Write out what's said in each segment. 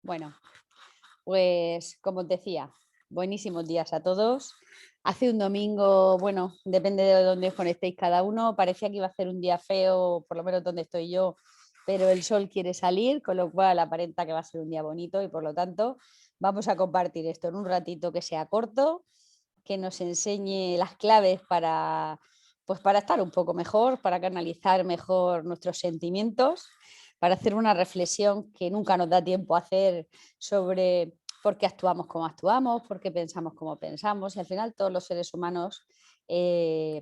Bueno, pues como os decía, buenísimos días a todos. Hace un domingo, bueno, depende de dónde os conectéis cada uno, parecía que iba a ser un día feo, por lo menos donde estoy yo, pero el sol quiere salir, con lo cual aparenta que va a ser un día bonito y por lo tanto vamos a compartir esto en un ratito que sea corto, que nos enseñe las claves para, pues para estar un poco mejor, para canalizar mejor nuestros sentimientos, para hacer una reflexión que nunca nos da tiempo a hacer sobre por qué actuamos como actuamos, por qué pensamos como pensamos. Y al final todos los seres humanos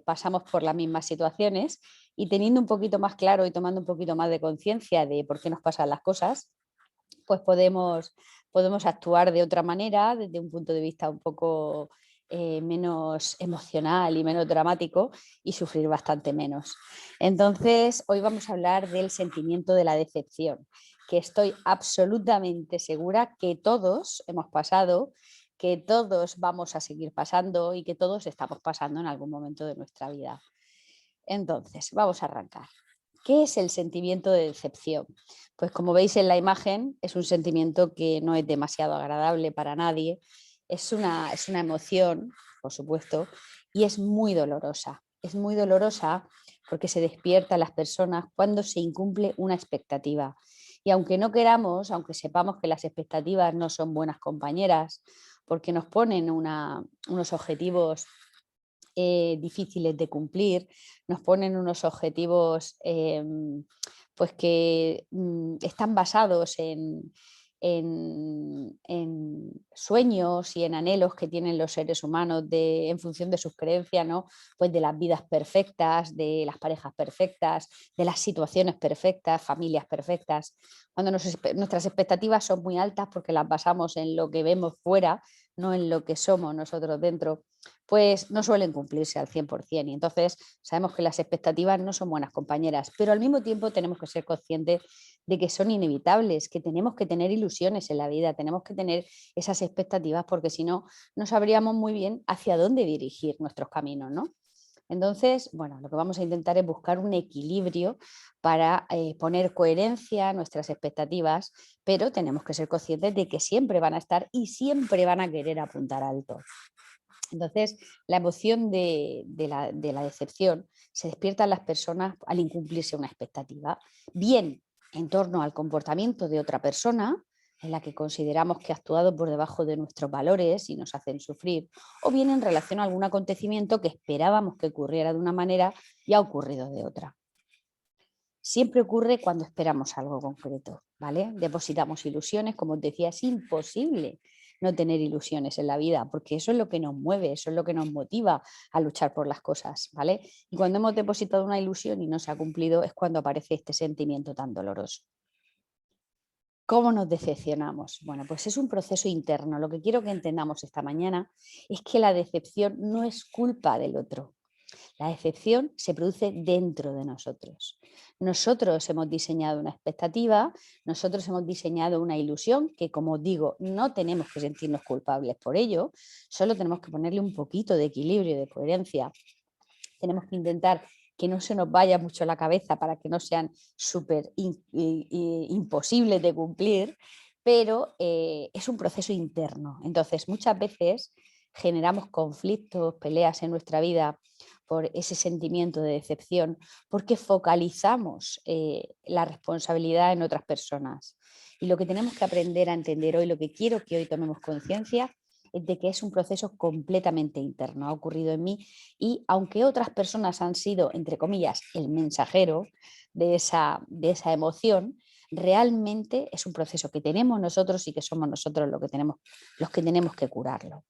pasamos por las mismas situaciones y teniendo un poquito más claro y tomando un poquito más de conciencia de por qué nos pasan las cosas, pues podemos actuar de otra manera, desde un punto de vista un poco menos emocional y menos dramático y sufrir bastante menos. Entonces, hoy vamos a hablar del sentimiento de la decepción, que estoy absolutamente segura que todos hemos pasado, que todos vamos a seguir pasando y que todos estamos pasando en algún momento de nuestra vida. Entonces, vamos a arrancar. ¿Qué es el sentimiento de decepción? Pues como veis en la imagen, es un sentimiento que no es demasiado agradable para nadie. Es una emoción, por supuesto, y es muy dolorosa. Es muy dolorosa porque se despierta a las personas cuando se incumple una expectativa. Y aunque no queramos, aunque sepamos que las expectativas no son buenas compañeras, porque nos ponen unos objetivos difíciles de cumplir, nos ponen unos objetivos pues que están basados en sueños y en anhelos que tienen los seres humanos en función de sus creencias, ¿no? Pues de las vidas perfectas, de las parejas perfectas, de las situaciones perfectas, familias perfectas. Cuando nuestras expectativas son muy altas porque las basamos en lo que vemos fuera, no en lo que somos nosotros dentro, pues no suelen cumplirse al 100%. Y entonces sabemos que las expectativas no son buenas compañeras, pero al mismo tiempo tenemos que ser conscientes de que son inevitables, que tenemos que tener ilusiones en la vida, tenemos que tener esas expectativas porque si no, no sabríamos muy bien hacia dónde dirigir nuestros caminos, ¿no? Entonces, bueno, lo que vamos a intentar es buscar un equilibrio para poner coherencia a nuestras expectativas, pero tenemos que ser conscientes de que siempre van a estar y siempre van a querer apuntar alto. Entonces, la emoción de la decepción se despierta en las personas al incumplirse una expectativa, bien en torno al comportamiento de otra persona, en la que consideramos que ha actuado por debajo de nuestros valores y nos hacen sufrir, o bien en relación a algún acontecimiento que esperábamos que ocurriera de una manera y ha ocurrido de otra. Siempre ocurre cuando esperamos algo concreto, ¿vale? Depositamos ilusiones, como os decía, es imposible no tener ilusiones en la vida, porque eso es lo que nos mueve, eso es lo que nos motiva a luchar por las cosas, ¿vale? Y cuando hemos depositado una ilusión y no se ha cumplido, es cuando aparece este sentimiento tan doloroso. ¿Cómo nos decepcionamos? Bueno, pues es un proceso interno. Lo que quiero que entendamos esta mañana es que la decepción no es culpa del otro. La decepción se produce dentro de nosotros. Nosotros hemos diseñado una expectativa, nosotros hemos diseñado una ilusión que, como digo, no tenemos que sentirnos culpables por ello, solo tenemos que ponerle un poquito de equilibrio y de coherencia. Tenemos que intentar que no se nos vaya mucho la cabeza para que no sean súper imposibles de cumplir, pero es un proceso interno. Entonces, muchas veces generamos conflictos, peleas en nuestra vida por ese sentimiento de decepción, porque focalizamos la responsabilidad en otras personas. Y lo que tenemos que aprender a entender hoy, lo que quiero que hoy tomemos conciencia, es de que es un proceso completamente interno, ha ocurrido en mí y aunque otras personas han sido, entre comillas, el mensajero de esa emoción, realmente es un proceso que tenemos nosotros y que somos nosotros los que tenemos que curarlo.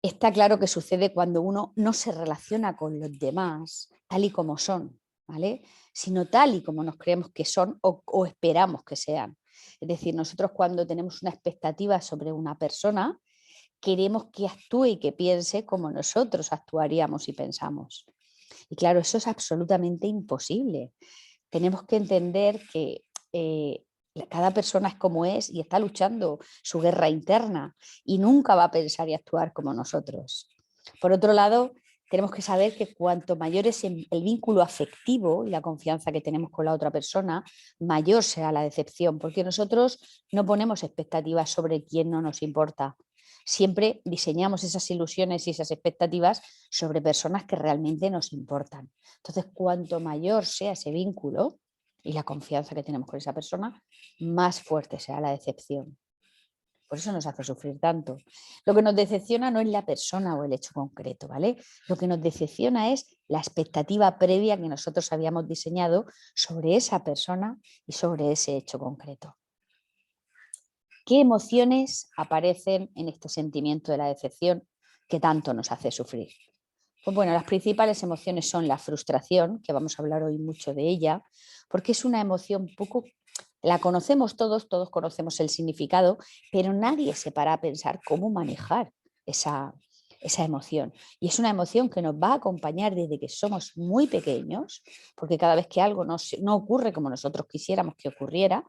Está claro que sucede cuando uno no se relaciona con los demás tal y como son, ¿vale? Sino tal y como nos creemos que son o esperamos que sean. Es decir, nosotros cuando tenemos una expectativa sobre una persona, queremos que actúe y que piense como nosotros actuaríamos y pensamos. Y claro, eso es absolutamente imposible. Tenemos que entender que cada persona es como es y está luchando su guerra interna y nunca va a pensar y actuar como nosotros. Por otro lado, tenemos que saber que cuanto mayor es el vínculo afectivo y la confianza que tenemos con la otra persona, mayor será la decepción, porque nosotros no ponemos expectativas sobre quién no nos importa. Siempre diseñamos esas ilusiones y esas expectativas sobre personas que realmente nos importan. Entonces, cuanto mayor sea ese vínculo y la confianza que tenemos con esa persona, más fuerte será la decepción. Por eso nos hace sufrir tanto. Lo que nos decepciona no es la persona o el hecho concreto, ¿vale? Lo que nos decepciona es la expectativa previa que nosotros habíamos diseñado sobre esa persona y sobre ese hecho concreto. ¿Qué emociones aparecen en este sentimiento de la decepción que tanto nos hace sufrir? Pues bueno, las principales emociones son la frustración, que vamos a hablar hoy mucho de ella, porque es una emoción poco, la conocemos todos, todos conocemos el significado, pero nadie se para a pensar cómo manejar esa emoción. Y es una emoción que nos va a acompañar desde que somos muy pequeños, porque cada vez que algo no ocurre como nosotros quisiéramos que ocurriera,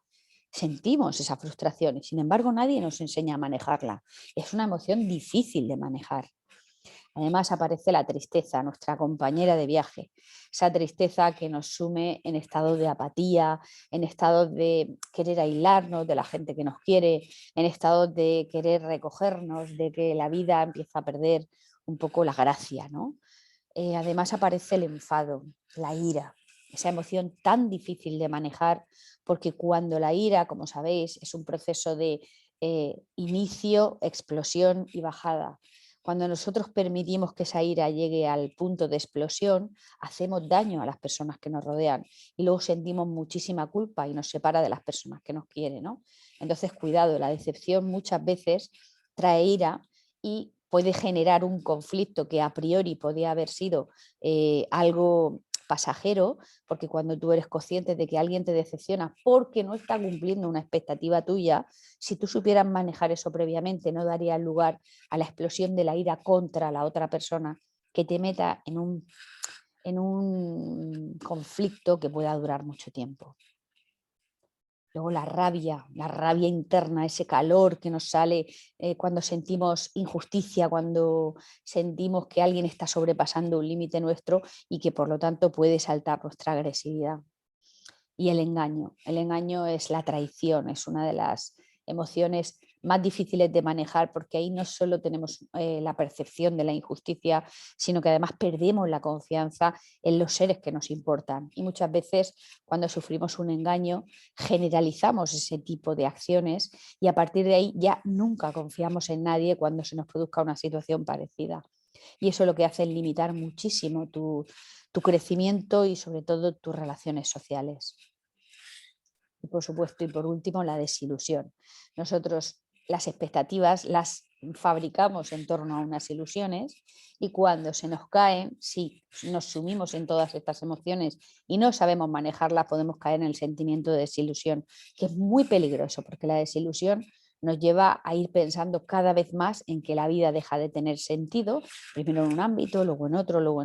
sentimos esa frustración y sin embargo nadie nos enseña a manejarla. Es una emoción difícil de manejar. Además aparece la tristeza, nuestra compañera de viaje, esa tristeza que nos sume en estado de apatía, en estado de querer aislarnos de la gente que nos quiere, en estado de querer recogernos, de que la vida empieza a perder un poco la gracia, ¿no? Además aparece el enfado, la ira, esa emoción tan difícil de manejar, porque cuando la ira, como sabéis, es un proceso de inicio, explosión y bajada. Cuando nosotros permitimos que esa ira llegue al punto de explosión, hacemos daño a las personas que nos rodean y luego sentimos muchísima culpa y nos separa de las personas que nos quieren, ¿no? Entonces, cuidado, la decepción muchas veces trae ira y puede generar un conflicto que a priori podía haber sido algo pasajero, porque cuando tú eres consciente de que alguien te decepciona porque no está cumpliendo una expectativa tuya, si tú supieras manejar eso previamente, no daría lugar a la explosión de la ira contra la otra persona que te meta en un conflicto que pueda durar mucho tiempo. Luego la rabia interna, ese calor que nos sale cuando sentimos injusticia, cuando sentimos que alguien está sobrepasando un límite nuestro y que por lo tanto puede saltar nuestra agresividad. Y el engaño es la traición, es una de las emociones más difíciles de manejar porque ahí no solo tenemos la percepción de la injusticia, sino que además perdemos la confianza en los seres que nos importan. Y muchas veces cuando sufrimos un engaño generalizamos ese tipo de acciones y a partir de ahí ya nunca confiamos en nadie cuando se nos produzca una situación parecida. Y eso lo que hace es limitar muchísimo tu crecimiento y sobre todo tus relaciones sociales. Y por supuesto, y por último, la desilusión. Nosotros las expectativas las fabricamos en torno a unas ilusiones y cuando se nos caen, si nos sumimos en todas estas emociones y no sabemos manejarlas, podemos caer en el sentimiento de desilusión, que es muy peligroso porque la desilusión nos lleva a ir pensando cada vez más en que la vida deja de tener sentido, primero en un ámbito, luego en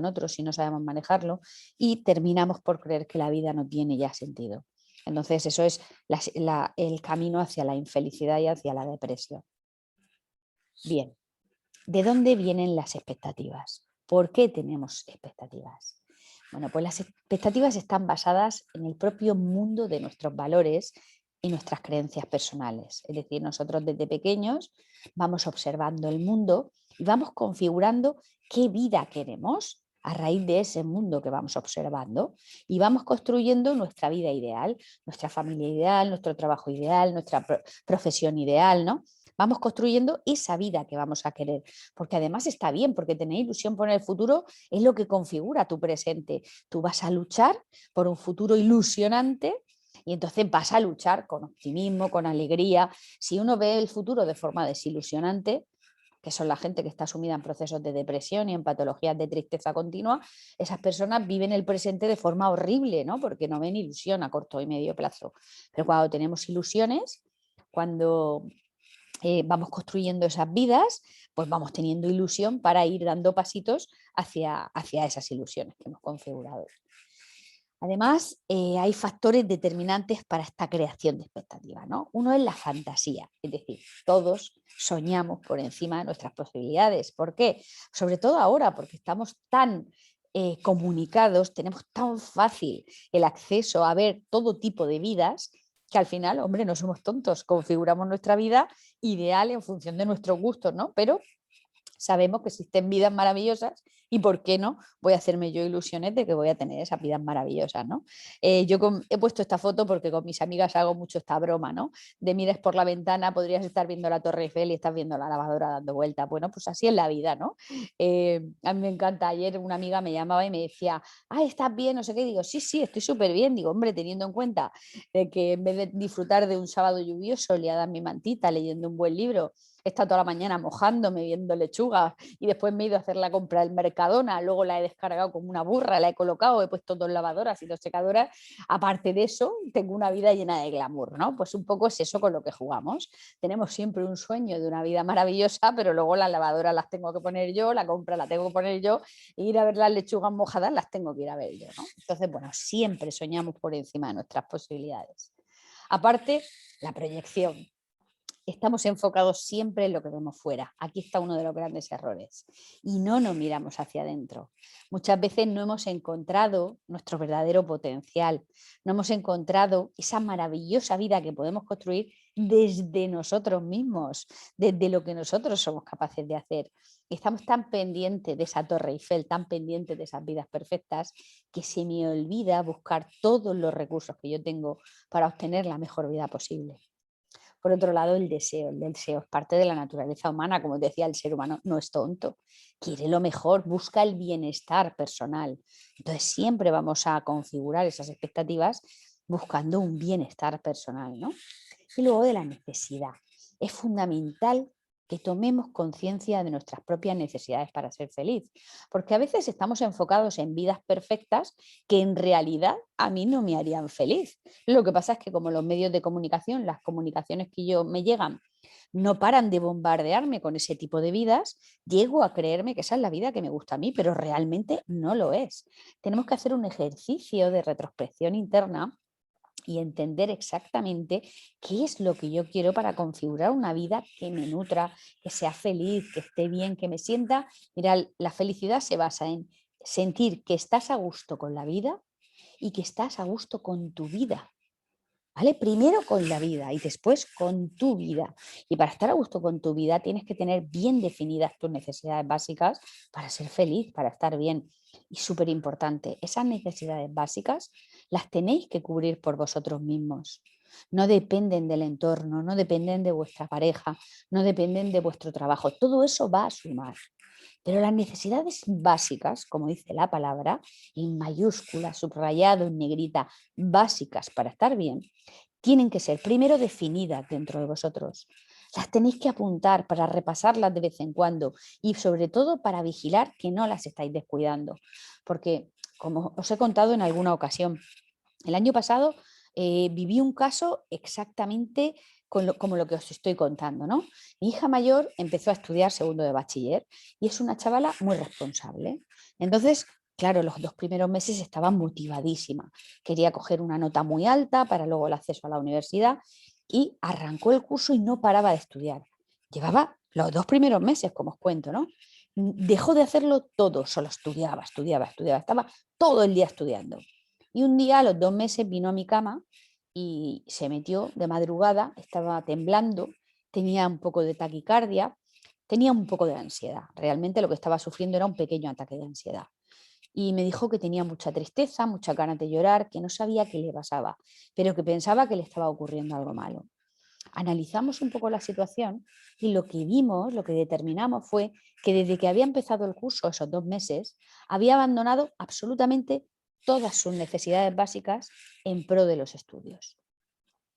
otro, si no sabemos manejarlo, y terminamos por creer que la vida no tiene ya sentido. Entonces, eso es el camino hacia la infelicidad y hacia la depresión. Bien, ¿de dónde vienen las expectativas? ¿Por qué tenemos expectativas? Bueno, pues las expectativas están basadas en el propio mundo de nuestros valores y nuestras creencias personales. Es decir, nosotros desde pequeños vamos observando el mundo y vamos configurando qué vida queremos a raíz de ese mundo que vamos observando y vamos construyendo nuestra vida ideal, nuestra familia ideal, nuestro trabajo ideal, nuestra profesión ideal, ¿no? Vamos construyendo esa vida que vamos a querer, porque además está bien, porque tener ilusión por el futuro es lo que configura tu presente. Tú vas a luchar por un futuro ilusionante y entonces vas a luchar con optimismo, con alegría. Si uno ve el futuro de forma desilusionante, que son la gente que está sumida en procesos de depresión y en patologías de tristeza continua, esas personas viven el presente de forma horrible, ¿no? Porque no ven ilusión a corto y medio plazo. Pero cuando tenemos ilusiones, cuando vamos construyendo esas vidas, pues vamos teniendo ilusión para ir dando pasitos hacia esas ilusiones que hemos configurado. Además, hay factores determinantes para esta creación de expectativas, ¿no? Uno es la fantasía, es decir, todos soñamos por encima de nuestras posibilidades. ¿Por qué? Sobre todo ahora, porque estamos tan comunicados, tenemos tan fácil el acceso a ver todo tipo de vidas que al final, hombre, no somos tontos, configuramos nuestra vida ideal en función de nuestros gustos, ¿no? Pero sabemos que existen vidas maravillosas y por qué no voy a hacerme yo ilusiones de que voy a tener esas vidas maravillosas, ¿no? He puesto esta foto porque con mis amigas hago mucho esta broma, ¿no? De mires por la ventana, podrías estar viendo la Torre Eiffel y estás viendo la lavadora dando vueltas. Bueno, pues así es la vida, ¿no? A mí me encanta. Ayer una amiga me llamaba y me decía, ay, ¿estás bien? No sé qué. Digo, sí, sí, estoy súper bien. Digo, hombre, teniendo en cuenta de que en vez de disfrutar de un sábado lluvioso, liada en mi mantita, leyendo un buen libro, he estado toda la mañana mojándome, viendo lechugas y después me he ido a hacer la compra del Mercadona, luego la he descargado como una burra, la he colocado, he puesto dos lavadoras y dos secadoras. Aparte de eso, tengo una vida llena de glamour, ¿no? Pues un poco es eso con lo que jugamos. Tenemos siempre un sueño de una vida maravillosa, pero luego las lavadoras las tengo que poner yo, la compra la tengo que poner yo, e ir a ver las lechugas mojadas las tengo que ir a ver yo, ¿no? Entonces, bueno, siempre soñamos por encima de nuestras posibilidades. Aparte, la proyección. Estamos enfocados siempre en lo que vemos fuera. Aquí está uno de los grandes errores. Y no nos miramos hacia adentro. Muchas veces no hemos encontrado nuestro verdadero potencial. No hemos encontrado esa maravillosa vida que podemos construir desde nosotros mismos, desde lo que nosotros somos capaces de hacer. Estamos tan pendientes de esa Torre Eiffel, tan pendientes de esas vidas perfectas, que se me olvida buscar todos los recursos que yo tengo para obtener la mejor vida posible. Por otro lado, el deseo es parte de la naturaleza humana, como decía, el ser humano no es tonto, quiere lo mejor, busca el bienestar personal. Entonces siempre vamos a configurar esas expectativas buscando un bienestar personal, ¿no? Y luego de la necesidad. Es fundamental que tomemos conciencia de nuestras propias necesidades para ser feliz, porque a veces estamos enfocados en vidas perfectas que en realidad a mí no me harían feliz. Lo que pasa es que como los medios de comunicación, las comunicaciones que yo me llegan, no paran de bombardearme con ese tipo de vidas, llego a creerme que esa es la vida que me gusta a mí, pero realmente no lo es. Tenemos que hacer un ejercicio de retrospección interna y entender exactamente qué es lo que yo quiero para configurar una vida que me nutra, que sea feliz, que esté bien, que me sienta. Mira, la felicidad se basa en sentir que estás a gusto con la vida y que estás a gusto con tu vida. ¿Vale? Primero con la vida y después con tu vida. Y para estar a gusto con tu vida tienes que tener bien definidas tus necesidades básicas para ser feliz, para estar bien. Y súper importante, esas necesidades básicas las tenéis que cubrir por vosotros mismos. No dependen del entorno, no dependen de vuestra pareja, no dependen de vuestro trabajo. Todo eso va a sumar. Pero las necesidades básicas, como dice la palabra, en mayúscula, subrayado, en negrita, básicas para estar bien, tienen que ser primero definidas dentro de vosotros. Las tenéis que apuntar para repasarlas de vez en cuando y sobre todo para vigilar que no las estáis descuidando. Porque, como os he contado en alguna ocasión, el año pasado viví un caso exactamente como lo que os estoy contando, ¿no? Mi hija mayor empezó a estudiar segundo de bachiller y es una chavala muy responsable. Entonces, claro, los 2 primeros meses estaba motivadísima. Quería coger una nota muy alta para luego el acceso a la universidad y arrancó el curso y no paraba de estudiar. Llevaba los 2 primeros meses, como os cuento, ¿no? Dejó de hacerlo todo, solo estudiaba, estudiaba, estudiaba, estaba todo el día estudiando. Y un día, a los 2 meses, vino a mi cama y se metió de madrugada, estaba temblando, tenía un poco de taquicardia, tenía un poco de ansiedad. Realmente lo que estaba sufriendo era un pequeño ataque de ansiedad. Y me dijo que tenía mucha tristeza, mucha ganas de llorar, que no sabía qué le pasaba, pero que pensaba que le estaba ocurriendo algo malo. Analizamos un poco la situación y lo que vimos, lo que determinamos fue que desde que había empezado el curso, esos 2 meses, había abandonado absolutamente todas sus necesidades básicas en pro de los estudios.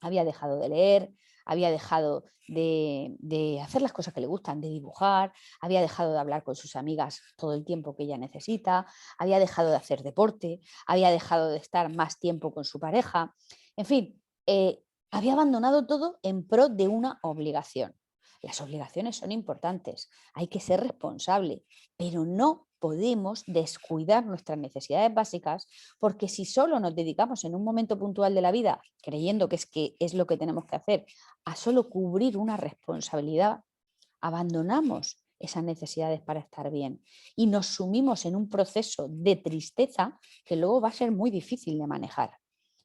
Había dejado de leer, había dejado de hacer las cosas que le gustan, de dibujar, había dejado de hablar con sus amigas todo el tiempo que ella necesita, había dejado de hacer deporte, había dejado de estar más tiempo con su pareja. En fin, había abandonado todo en pro de una obligación. Las obligaciones son importantes, hay que ser responsable, pero no podemos descuidar nuestras necesidades básicas, porque si solo nos dedicamos en un momento puntual de la vida, creyendo que es lo que tenemos que hacer, a solo cubrir una responsabilidad, abandonamos esas necesidades para estar bien y nos sumimos en un proceso de tristeza que luego va a ser muy difícil de manejar.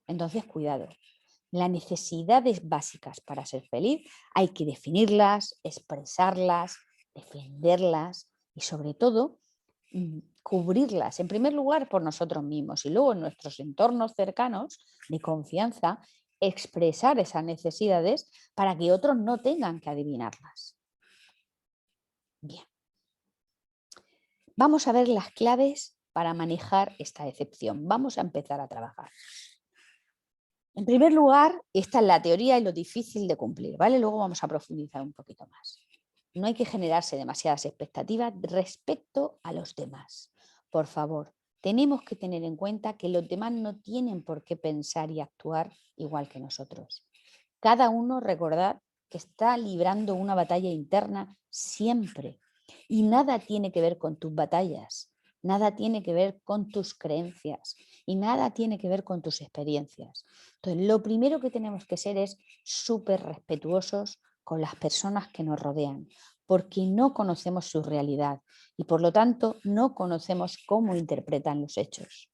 Entonces, cuidado. Las necesidades básicas para ser feliz hay que definirlas, expresarlas, defenderlas y sobre todo cubrirlas, en primer lugar por nosotros mismos y luego en nuestros entornos cercanos de confianza, expresar esas necesidades para que otros no tengan que adivinarlas. Bien, vamos a ver las claves para manejar esta decepción. Vamos a empezar a trabajar. En primer lugar, esta es la teoría y lo difícil de cumplir, ¿vale? Luego vamos a profundizar un poquito más. No hay que generarse demasiadas expectativas respecto a los demás. Por favor, tenemos que tener en cuenta que los demás no tienen por qué pensar y actuar igual que nosotros. Cada uno, recordad, que está librando una batalla interna siempre. Y nada tiene que ver con tus batallas, nada tiene que ver con tus creencias y nada tiene que ver con tus experiencias. Entonces, lo primero que tenemos que ser es súper respetuosos con las personas que nos rodean, porque no conocemos su realidad y por lo tanto no conocemos cómo interpretan los hechos.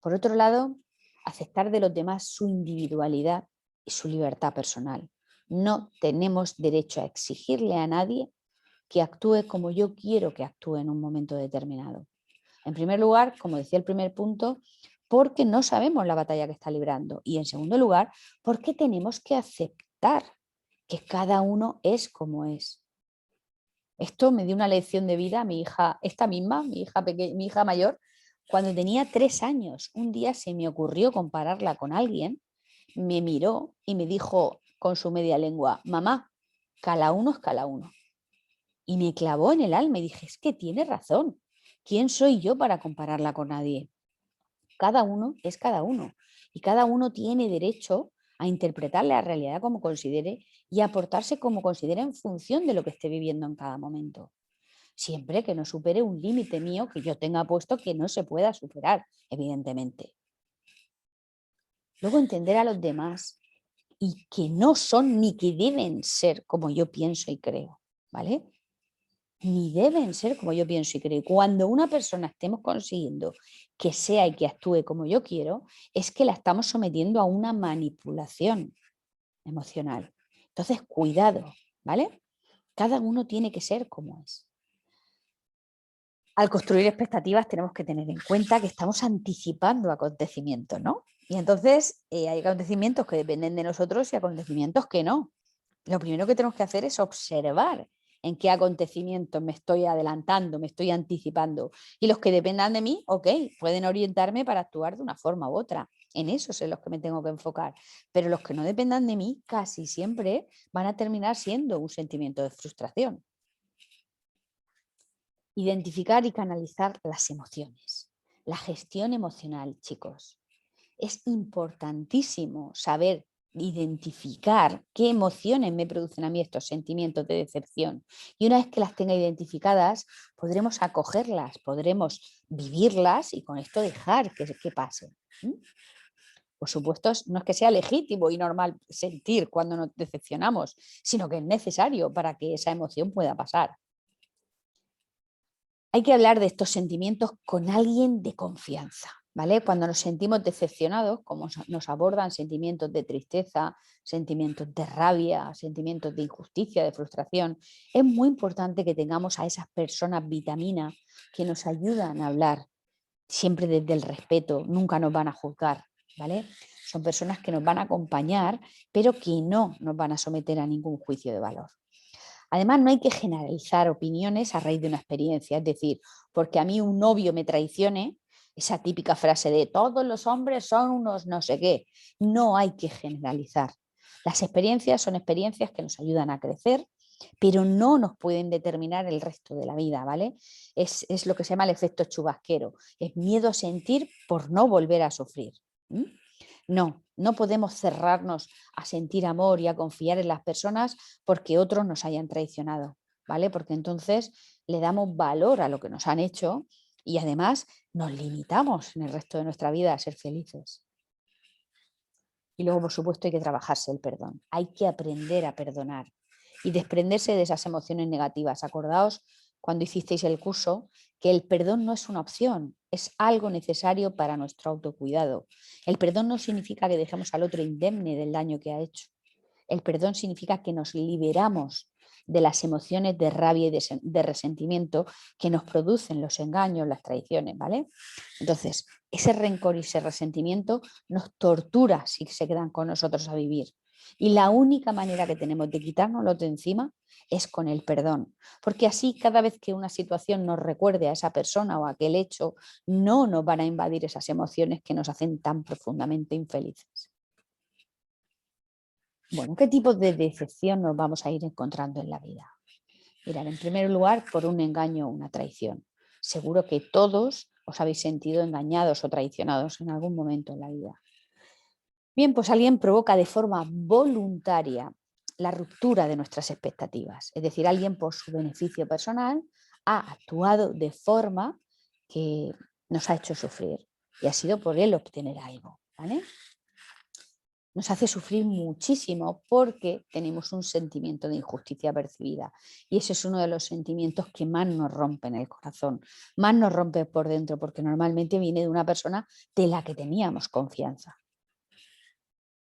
Por otro lado, aceptar de los demás su individualidad y su libertad personal. No tenemos derecho a exigirle a nadie que actúe como yo quiero que actúe en un momento determinado. En primer lugar, como decía el primer punto, porque no sabemos la batalla que está librando. Y en segundo lugar, porque tenemos que aceptar que cada uno es como es. Esto me dio una lección de vida a mi hija, esta misma, mi hija mayor, cuando tenía 3 años. Un día se me ocurrió compararla con alguien, me miró y me dijo con su media lengua: mamá, cada uno es cada uno. Y me clavó en el alma y dije, es que tiene razón. ¿Quién soy yo para compararla con nadie? Cada uno es cada uno y cada uno tiene derecho a interpretar la realidad como considere y a portarse como considere en función de lo que esté viviendo en cada momento. Siempre que no supere un límite mío que yo tenga puesto que no se pueda superar, evidentemente. Luego entender a los demás y que no son ni que deben ser como yo pienso y creo, ¿vale? Ni deben ser como yo pienso y creo. Y cuando una persona estemos consiguiendo que sea y que actúe como yo quiero, es que la estamos sometiendo a una manipulación emocional. Entonces, cuidado, ¿vale? Cada uno tiene que ser como es. Al construir expectativas tenemos que tener en cuenta que estamos anticipando acontecimientos, ¿no? Y entonces hay acontecimientos que dependen de nosotros y acontecimientos que no. Lo primero que tenemos que hacer es observar en qué acontecimientos me estoy adelantando, me estoy anticipando. Y los que dependan de mí, ok, pueden orientarme para actuar de una forma u otra. En eso es en los que me tengo que enfocar. Pero los que no dependan de mí casi siempre van a terminar siendo un sentimiento de frustración. Identificar y canalizar las emociones. La gestión emocional, chicos. Es importantísimo saber identificar qué emociones me producen a mí estos sentimientos de decepción. Y una vez que las tenga identificadas, podremos acogerlas, podremos vivirlas y con esto dejar que pasen. Por supuesto, no es que sea legítimo y normal sentir cuando nos decepcionamos, sino que es necesario para que esa emoción pueda pasar. Hay que hablar de estos sentimientos con alguien de confianza, ¿vale? Cuando nos sentimos decepcionados, como nos abordan sentimientos de tristeza, sentimientos de rabia, sentimientos de injusticia, de frustración, es muy importante que tengamos a esas personas vitamina que nos ayudan a hablar, siempre desde el respeto, nunca nos van a juzgar, ¿vale? Son personas que nos van a acompañar, pero que no nos van a someter a ningún juicio de valor. Además, no hay que generalizar opiniones a raíz de una experiencia, es decir, porque a mí un novio me traicione, esa típica frase de todos los hombres son unos no sé qué, no hay que generalizar. Las experiencias son experiencias que nos ayudan a crecer, pero no nos pueden determinar el resto de la vida, ¿vale? Es lo que se llama el efecto chubasquero, es miedo a sentir por no volver a sufrir. No, no podemos cerrarnos a sentir amor y a confiar en las personas porque otros nos hayan traicionado. ¿vale? Porque entonces le damos valor a lo que nos han hecho y además nos limitamos en el resto de nuestra vida a ser felices. Y luego, por supuesto, hay que trabajarse el perdón. Hay que aprender a perdonar y desprenderse de esas emociones negativas. Acordaos cuando hicisteis el curso que el perdón no es una opción, es algo necesario para nuestro autocuidado. El perdón no significa que dejemos al otro indemne del daño que ha hecho. El perdón significa que nos liberamos de las emociones de rabia y de resentimiento que nos producen los engaños, las traiciones, ¿vale? Entonces, ese rencor y ese resentimiento nos tortura si se quedan con nosotros a vivir. Y la única manera que tenemos de quitárnoslo de encima es con el perdón, porque así cada vez que una situación nos recuerde a esa persona o a aquel hecho, no nos van a invadir esas emociones que nos hacen tan profundamente infelices. Bueno, ¿qué tipo de decepción nos vamos a ir encontrando en la vida? Mirad, en primer lugar, por un engaño o una traición. Seguro que todos os habéis sentido engañados o traicionados en algún momento en la vida. Bien, pues alguien provoca de forma voluntaria la ruptura de nuestras expectativas. Es decir, alguien por su beneficio personal ha actuado de forma que nos ha hecho sufrir y ha sido por él obtener algo, ¿vale? Nos hace sufrir muchísimo porque tenemos un sentimiento de injusticia percibida y ese es uno de los sentimientos que más nos rompen el corazón, más nos rompe por dentro porque normalmente viene de una persona de la que teníamos confianza.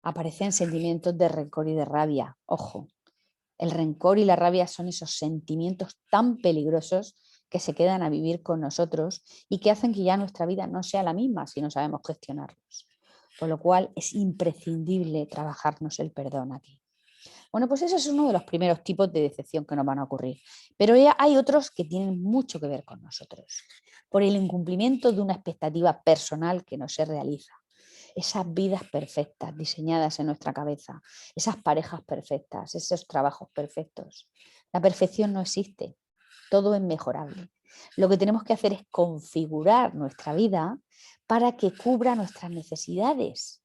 Aparecen sentimientos de rencor y de rabia. Ojo, el rencor y la rabia son esos sentimientos tan peligrosos que se quedan a vivir con nosotros y que hacen que ya nuestra vida no sea la misma si no sabemos gestionarlos. Por lo cual es imprescindible trabajarnos el perdón aquí. Bueno, pues ese es uno de los primeros tipos de decepción que nos van a ocurrir. Pero ya hay otros que tienen mucho que ver con nosotros. Por el incumplimiento de una expectativa personal que no se realiza. Esas vidas perfectas diseñadas en nuestra cabeza, esas parejas perfectas, esos trabajos perfectos. La perfección no existe, todo es mejorable. Lo que tenemos que hacer es configurar nuestra vida para que cubra nuestras necesidades.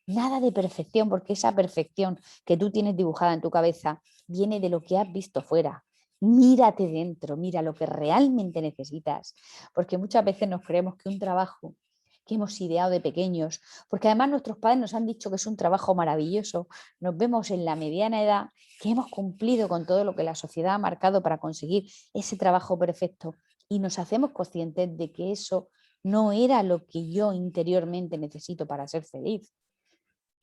Nada de perfección, porque esa perfección que tú tienes dibujada en tu cabeza viene de lo que has visto fuera. Mírate dentro, mira lo que realmente necesitas, porque muchas veces nos creemos que un trabajo que hemos ideado de pequeños, porque además nuestros padres nos han dicho que es un trabajo maravilloso, nos vemos en la mediana edad que hemos cumplido con todo lo que la sociedad ha marcado para conseguir ese trabajo perfecto y nos hacemos conscientes de que eso no era lo que yo interiormente necesito para ser feliz.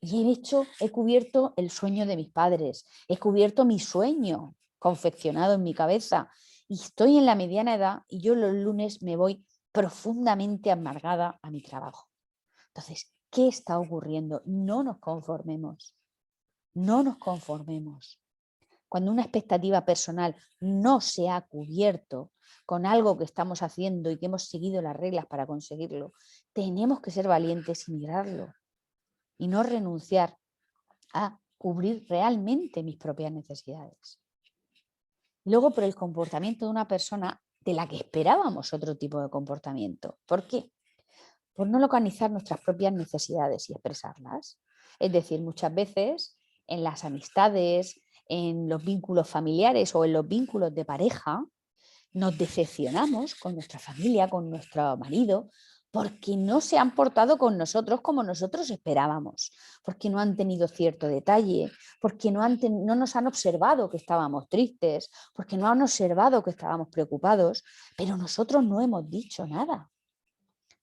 Y he cubierto el sueño de mis padres, he cubierto mi sueño confeccionado en mi cabeza y estoy en la mediana edad y yo los lunes me voy profundamente amargada a mi trabajo. Entonces, ¿qué está ocurriendo? No nos conformemos, no nos conformemos. Cuando una expectativa personal no se ha cubierto con algo que estamos haciendo y que hemos seguido las reglas para conseguirlo, tenemos que ser valientes y mirarlo y no renunciar a cubrir realmente mis propias necesidades. Luego, por el comportamiento de una persona de la que esperábamos otro tipo de comportamiento. ¿Por qué? Por no localizar nuestras propias necesidades y expresarlas. Es decir, muchas veces en las amistades, en los vínculos familiares o en los vínculos de pareja, nos decepcionamos con nuestra familia, con nuestro marido, porque no se han portado con nosotros como nosotros esperábamos, porque no han tenido cierto detalle, porque no nos han observado que estábamos tristes, porque no han observado que estábamos preocupados, pero nosotros no hemos dicho nada.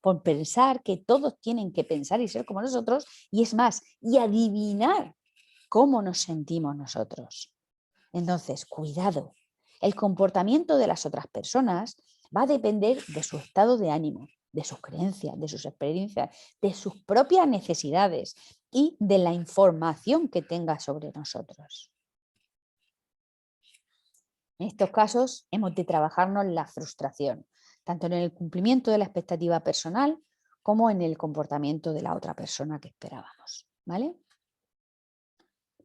Por pensar que todos tienen que pensar y ser como nosotros, y es más, y adivinar cómo nos sentimos nosotros. Entonces, cuidado, el comportamiento de las otras personas va a depender de su estado de ánimo, de sus creencias, de sus experiencias, de sus propias necesidades y de la información que tenga sobre nosotros. En estos casos hemos de trabajarnos la frustración, tanto en el cumplimiento de la expectativa personal como en el comportamiento de la otra persona que esperábamos, ¿vale?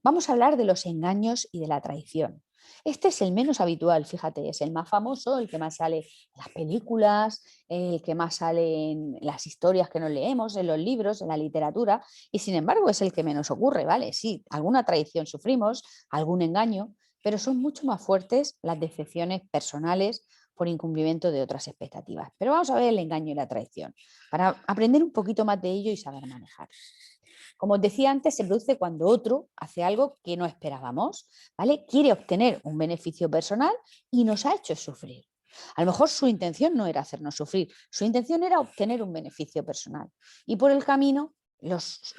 Vamos a hablar de los engaños y de la traición. Este es el menos habitual, fíjate, es el más famoso, el que más sale en las películas, el que más sale en las historias que nos leemos, en los libros, en la literatura, y sin embargo es el que menos ocurre, ¿vale? Sí, alguna traición sufrimos, algún engaño, pero son mucho más fuertes las decepciones personales por incumplimiento de otras expectativas. Pero vamos a ver el engaño y la traición, para aprender un poquito más de ello y saber manejar. Como os decía antes, se produce cuando otro hace algo que no esperábamos, ¿vale? Quiere obtener un beneficio personal y nos ha hecho sufrir. A lo mejor su intención no era hacernos sufrir, su intención era obtener un beneficio personal. Y por el camino, los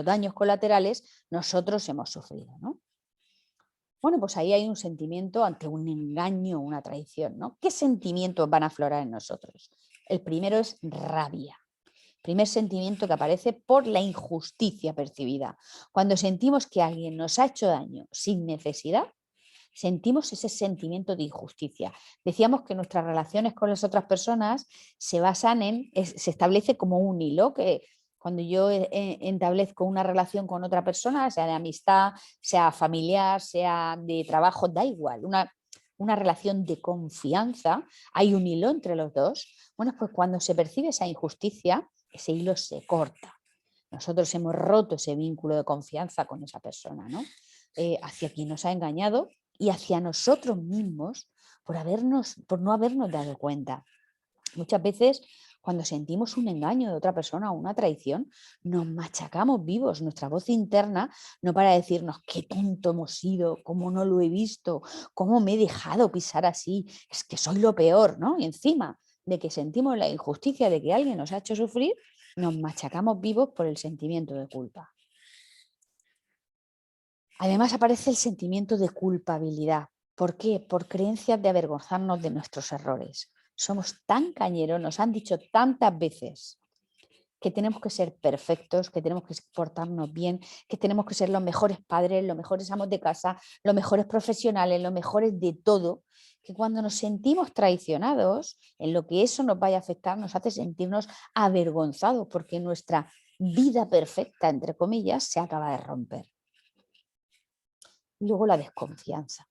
daños colaterales nosotros hemos sufrido, ¿no? Bueno, pues ahí hay un sentimiento ante un engaño, una traición, ¿no? ¿Qué sentimientos van a aflorar en nosotros? El primero es rabia. Primer sentimiento que aparece por la injusticia percibida. Cuando sentimos que alguien nos ha hecho daño sin necesidad, sentimos ese sentimiento de injusticia. Decíamos que nuestras relaciones con las otras personas se basan se establece como un hilo que cuando yo establezco una relación con otra persona, sea de amistad, sea familiar, sea de trabajo, da igual, una relación de confianza, hay un hilo entre los dos. Bueno, pues cuando se percibe esa injusticia, ese hilo se corta. Nosotros hemos roto ese vínculo de confianza con esa persona, ¿no? Hacia quien nos ha engañado y hacia nosotros mismos por no habernos dado cuenta. Muchas veces cuando sentimos un engaño de otra persona o una traición, nos machacamos vivos, nuestra voz interna no para decirnos qué tonto hemos sido, cómo no lo he visto, cómo me he dejado pisar así, es que soy lo peor, ¿no? Y encima de que sentimos la injusticia de que alguien nos ha hecho sufrir, nos machacamos vivos por el sentimiento de culpa. Además aparece el sentimiento de culpabilidad. ¿Por qué? Por creencias de avergonzarnos de nuestros errores. Somos tan cañeros, nos han dicho tantas veces que tenemos que ser perfectos, que tenemos que portarnos bien, que tenemos que ser los mejores padres, los mejores amos de casa, los mejores profesionales, los mejores de todo, que cuando nos sentimos traicionados, en lo que eso nos vaya a afectar, nos hace sentirnos avergonzados porque nuestra vida perfecta, entre comillas, se acaba de romper. Y luego la desconfianza.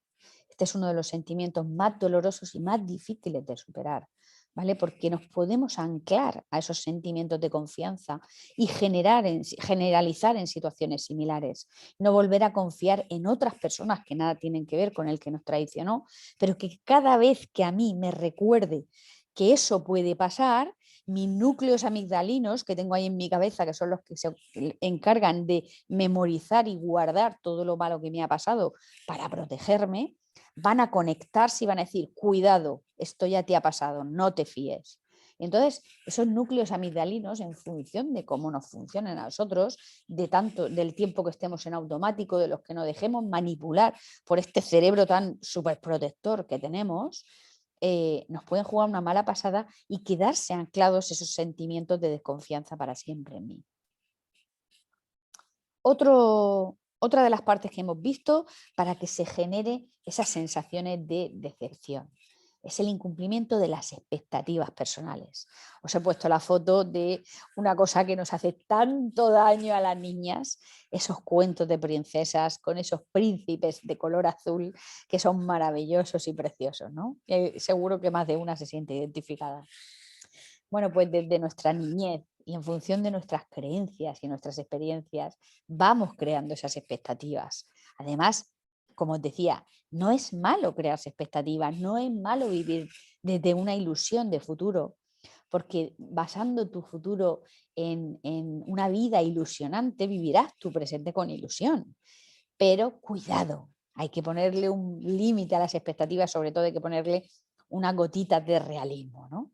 Este es uno de los sentimientos más dolorosos y más difíciles de superar, ¿vale? Porque nos podemos anclar a esos sentimientos de confianza y generalizar en situaciones similares. No volver a confiar en otras personas que nada tienen que ver con el que nos traicionó, pero que cada vez que a mí me recuerde que eso puede pasar, mis núcleos amigdalinos que tengo ahí en mi cabeza, que son los que se encargan de memorizar y guardar todo lo malo que me ha pasado para protegerme, van a conectarse y van a decir, cuidado, esto ya te ha pasado, no te fíes. Y entonces, esos núcleos amigdalinos, en función de cómo nos funcionan a nosotros, de tanto del tiempo que estemos en automático, de los que nos dejemos manipular por este cerebro tan superprotector que tenemos, nos pueden jugar una mala pasada y quedarse anclados esos sentimientos de desconfianza para siempre en mí. Otra de las partes que hemos visto para que se genere esas sensaciones de decepción es el incumplimiento de las expectativas personales. Os he puesto la foto de una cosa que nos hace tanto daño a las niñas, esos cuentos de princesas con esos príncipes de color azul que son maravillosos y preciosos, ¿no? Seguro que más de una se siente identificada. Bueno, pues desde nuestra niñez y en función de nuestras creencias y nuestras experiencias, vamos creando esas expectativas. Además, como os decía, no es malo crearse expectativas, no es malo vivir desde una ilusión de futuro, porque basando tu futuro en una vida ilusionante, vivirás tu presente con ilusión. Pero cuidado, hay que ponerle un límite a las expectativas, sobre todo hay que ponerle unas gotitas de realismo, ¿no?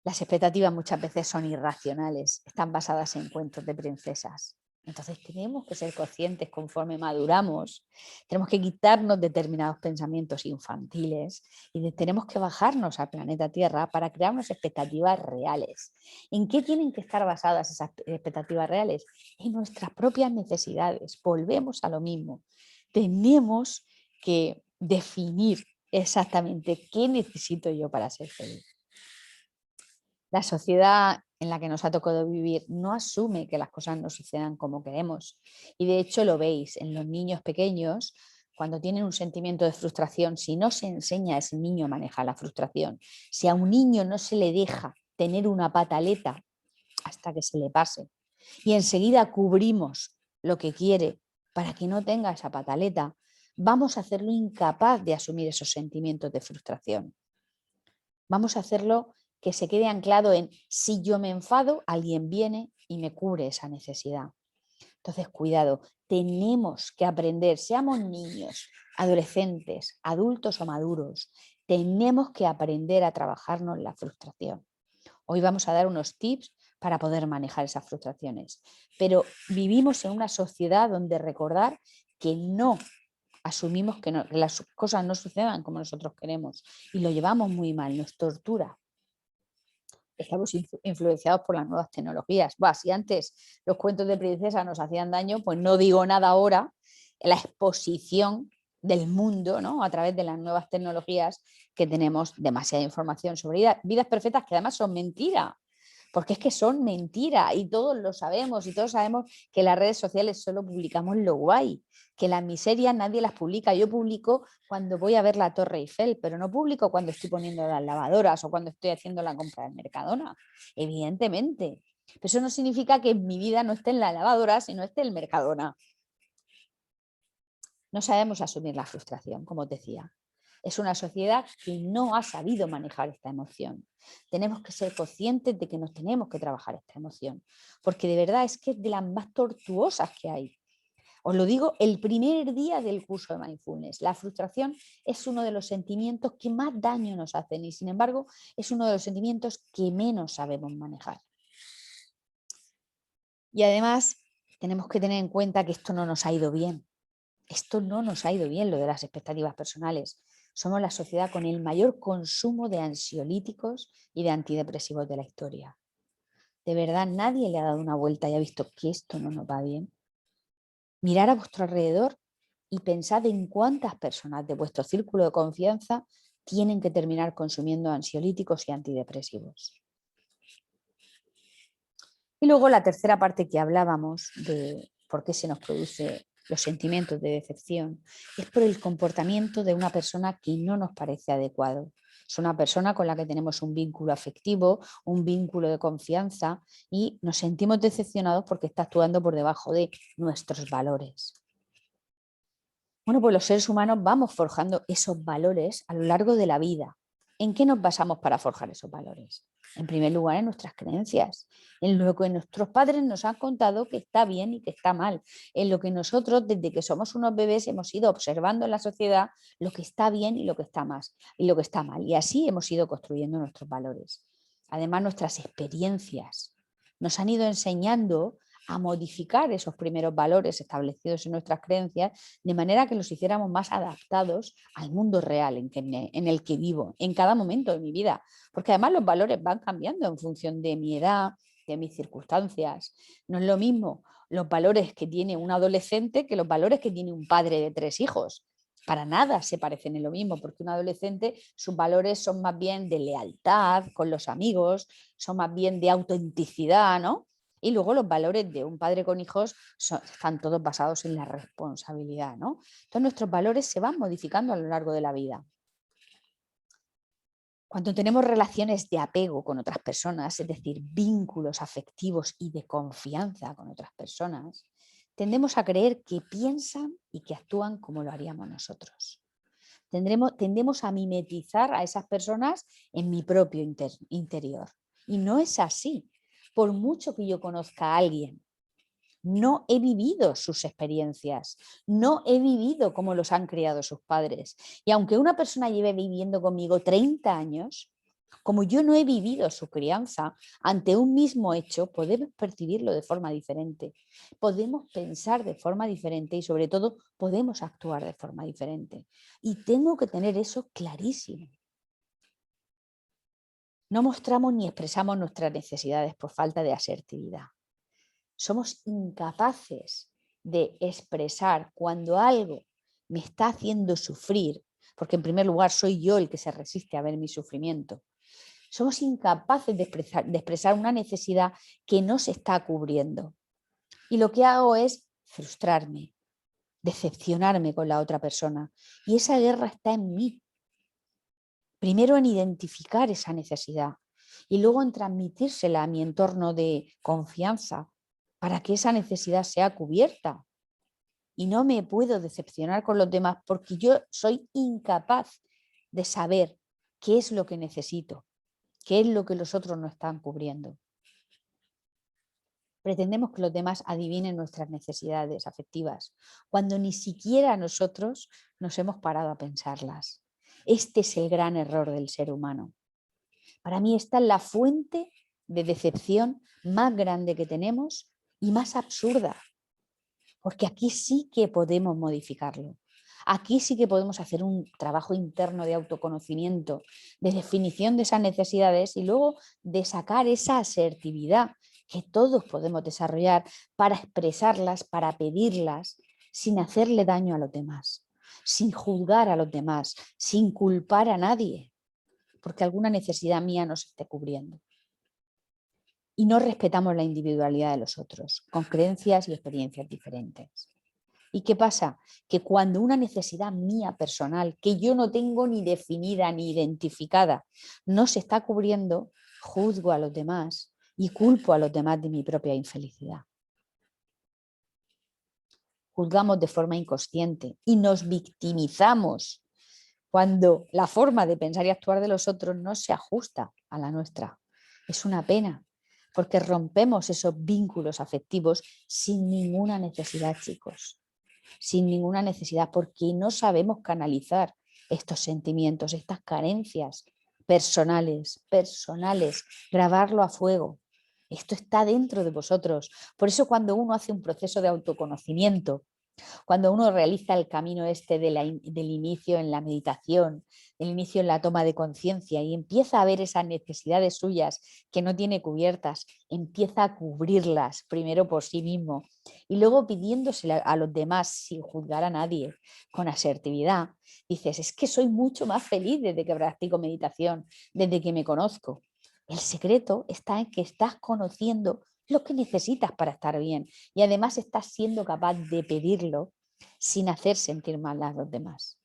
Las expectativas muchas veces son irracionales, están basadas en cuentos de princesas. Entonces tenemos que ser conscientes conforme maduramos, tenemos que quitarnos determinados pensamientos infantiles y tenemos que bajarnos al planeta Tierra para crear unas expectativas reales. ¿En qué tienen que estar basadas esas expectativas reales? En nuestras propias necesidades. Volvemos a lo mismo. Tenemos que definir exactamente qué necesito yo para ser feliz. La sociedad en la que nos ha tocado vivir no asume que las cosas no sucedan como queremos. Y de hecho lo veis en los niños pequeños, cuando tienen un sentimiento de frustración, si no se enseña a ese niño a manejar la frustración, si a un niño no se le deja tener una pataleta hasta que se le pase y enseguida cubrimos lo que quiere para que no tenga esa pataleta, vamos a hacerlo incapaz de asumir esos sentimientos de frustración. Vamos a hacerlo que se quede anclado en si yo me enfado, alguien viene y me cubre esa necesidad. Entonces, cuidado, tenemos que aprender, seamos niños, adolescentes, adultos o maduros, tenemos que aprender a trabajarnos la frustración. Hoy vamos a dar unos tips para poder manejar esas frustraciones, pero vivimos en una sociedad donde recordar que no asumimos que las cosas no sucedan como nosotros queremos y lo llevamos muy mal, nos tortura. Estamos influenciados por las nuevas tecnologías. Si antes los cuentos de princesa nos hacían daño, pues no digo nada ahora, la exposición del mundo, ¿no?, a través de las nuevas tecnologías, que tenemos demasiada información sobre vidas perfectas que además son mentiras, porque es que son mentiras y todos lo sabemos y todos sabemos que en las redes sociales solo publicamos lo guay, que las miserias nadie las publica. Yo publico cuando voy a ver la Torre Eiffel, pero no publico cuando estoy poniendo las lavadoras o cuando estoy haciendo la compra del Mercadona, evidentemente. Pero eso no significa que mi vida no esté en la lavadora, sino esté en el Mercadona. No sabemos asumir la frustración, como os decía. Es una sociedad que no ha sabido manejar esta emoción. Tenemos que ser conscientes de que nos tenemos que trabajar esta emoción, porque de verdad es que es de las más tortuosas que hay. Os lo digo el primer día del curso de Mindfulness. La frustración es uno de los sentimientos que más daño nos hacen y, sin embargo, es uno de los sentimientos que menos sabemos manejar. Y además, tenemos que tener en cuenta que esto no nos ha ido bien. Esto no nos ha ido bien, lo de las expectativas personales. Somos la sociedad con el mayor consumo de ansiolíticos y de antidepresivos de la historia. ¿De verdad nadie le ha dado una vuelta y ha visto que esto no nos va bien? Mirar a vuestro alrededor y pensad en cuántas personas de vuestro círculo de confianza tienen que terminar consumiendo ansiolíticos y antidepresivos. Y luego la tercera parte que hablábamos de por qué se nos produce los sentimientos de decepción es por el comportamiento de una persona que no nos parece adecuado. Es una persona con la que tenemos un vínculo afectivo, un vínculo de confianza y nos sentimos decepcionados porque está actuando por debajo de nuestros valores. Bueno, pues los seres humanos vamos forjando esos valores a lo largo de la vida. ¿En qué nos basamos para forjar esos valores? En primer lugar, en nuestras creencias, en lo que nuestros padres nos han contado que está bien y que está mal, en lo que nosotros, desde que somos unos bebés, hemos ido observando en la sociedad lo que está bien y lo que está mal. Y así hemos ido construyendo nuestros valores. Además, nuestras experiencias nos han ido enseñando a modificar esos primeros valores establecidos en nuestras creencias de manera que los hiciéramos más adaptados al mundo real en el que vivo, en cada momento de mi vida. Porque además los valores van cambiando en función de mi edad, de mis circunstancias. No es lo mismo los valores que tiene un adolescente que los valores que tiene un padre de 3 hijos. Para nada se parecen en lo mismo, porque un adolescente, sus valores son más bien de lealtad con los amigos, son más bien de autenticidad, ¿no? Y luego los valores de un padre con hijos están todos basados en la responsabilidad, ¿no? Entonces nuestros valores se van modificando a lo largo de la vida. Cuando tenemos relaciones de apego con otras personas, es decir, vínculos afectivos y de confianza con otras personas, tendemos a creer que piensan y que actúan como lo haríamos nosotros. Tendemos a mimetizar a esas personas en mi propio interior. Y no es así. Por mucho que yo conozca a alguien, no he vivido sus experiencias, no he vivido cómo los han criado sus padres. Y aunque una persona lleve viviendo conmigo 30 años, como yo no he vivido su crianza, ante un mismo hecho podemos percibirlo de forma diferente, podemos pensar de forma diferente y sobre todo podemos actuar de forma diferente. Y tengo que tener eso clarísimo. No mostramos ni expresamos nuestras necesidades por falta de asertividad. Somos incapaces de expresar cuando algo me está haciendo sufrir, porque en primer lugar soy yo el que se resiste a ver mi sufrimiento. Somos incapaces de expresar una necesidad que no se está cubriendo. Y lo que hago es frustrarme, decepcionarme con la otra persona. Y esa guerra está en mí. Primero en identificar esa necesidad y luego en transmitírsela a mi entorno de confianza para que esa necesidad sea cubierta. y no me puedo decepcionar con los demás porque yo soy incapaz de saber qué es lo que necesito, qué es lo que los otros no están cubriendo. Pretendemos que los demás adivinen nuestras necesidades afectivas, cuando ni siquiera nosotros nos hemos parado a pensarlas. Este es el gran error del ser humano. Para mí esta es la fuente de decepción más grande que tenemos y más absurda, porque aquí sí que podemos modificarlo. Aquí sí que podemos hacer un trabajo interno de autoconocimiento, de definición de esas necesidades y luego de sacar esa asertividad que todos podemos desarrollar para expresarlas, para pedirlas, sin hacerle daño a los demás, sin juzgar a los demás, sin culpar a nadie, porque alguna necesidad mía no se esté cubriendo. Y no respetamos la individualidad de los otros, con creencias y experiencias diferentes. ¿Y qué pasa? Que cuando una necesidad mía personal, que yo no tengo ni definida ni identificada, no se está cubriendo, juzgo a los demás y culpo a los demás de mi propia infelicidad. Juzgamos de forma inconsciente y nos victimizamos cuando la forma de pensar y actuar de los otros no se ajusta a la nuestra. Es una pena, porque rompemos esos vínculos afectivos sin ninguna necesidad, chicos. Sin ninguna necesidad, porque no sabemos canalizar estos sentimientos, estas carencias personales, grabarlo a fuego. Esto está dentro de vosotros. Por eso cuando uno hace un proceso de autoconocimiento, cuando uno realiza el camino del inicio en la meditación, del inicio en la toma de conciencia y empieza a ver esas necesidades suyas que no tiene cubiertas, empieza a cubrirlas primero por sí mismo y luego pidiéndosela a los demás sin juzgar a nadie, con asertividad, dices, es que soy mucho más feliz desde que practico meditación, desde que me conozco. El secreto está en que estás conociendo lo que necesitas para estar bien y además estás siendo capaz de pedirlo sin hacer sentir mal a los demás.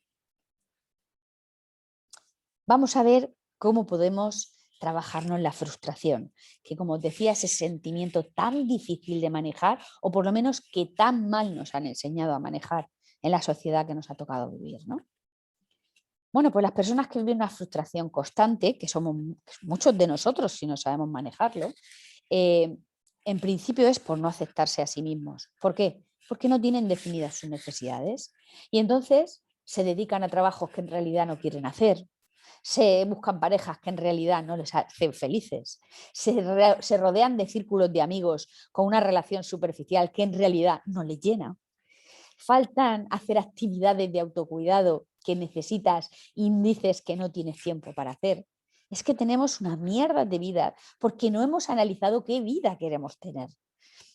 Vamos a ver cómo podemos trabajarnos la frustración, que como os decía, ese sentimiento tan difícil de manejar o por lo menos que tan mal nos han enseñado a manejar en la sociedad que nos ha tocado vivir, ¿no? Bueno, pues las personas que viven una frustración constante, que somos muchos de nosotros si no sabemos manejarlo, en principio es por no aceptarse a sí mismos. ¿Por qué? Porque no tienen definidas sus necesidades y entonces se dedican a trabajos que en realidad no quieren hacer, se buscan parejas que en realidad no les hacen felices, se rodean de círculos de amigos con una relación superficial que en realidad no les llena. Faltan hacer actividades de autocuidado que necesitas y dices que no tienes tiempo para hacer. Es que tenemos una mierda de vida porque no hemos analizado qué vida queremos tener.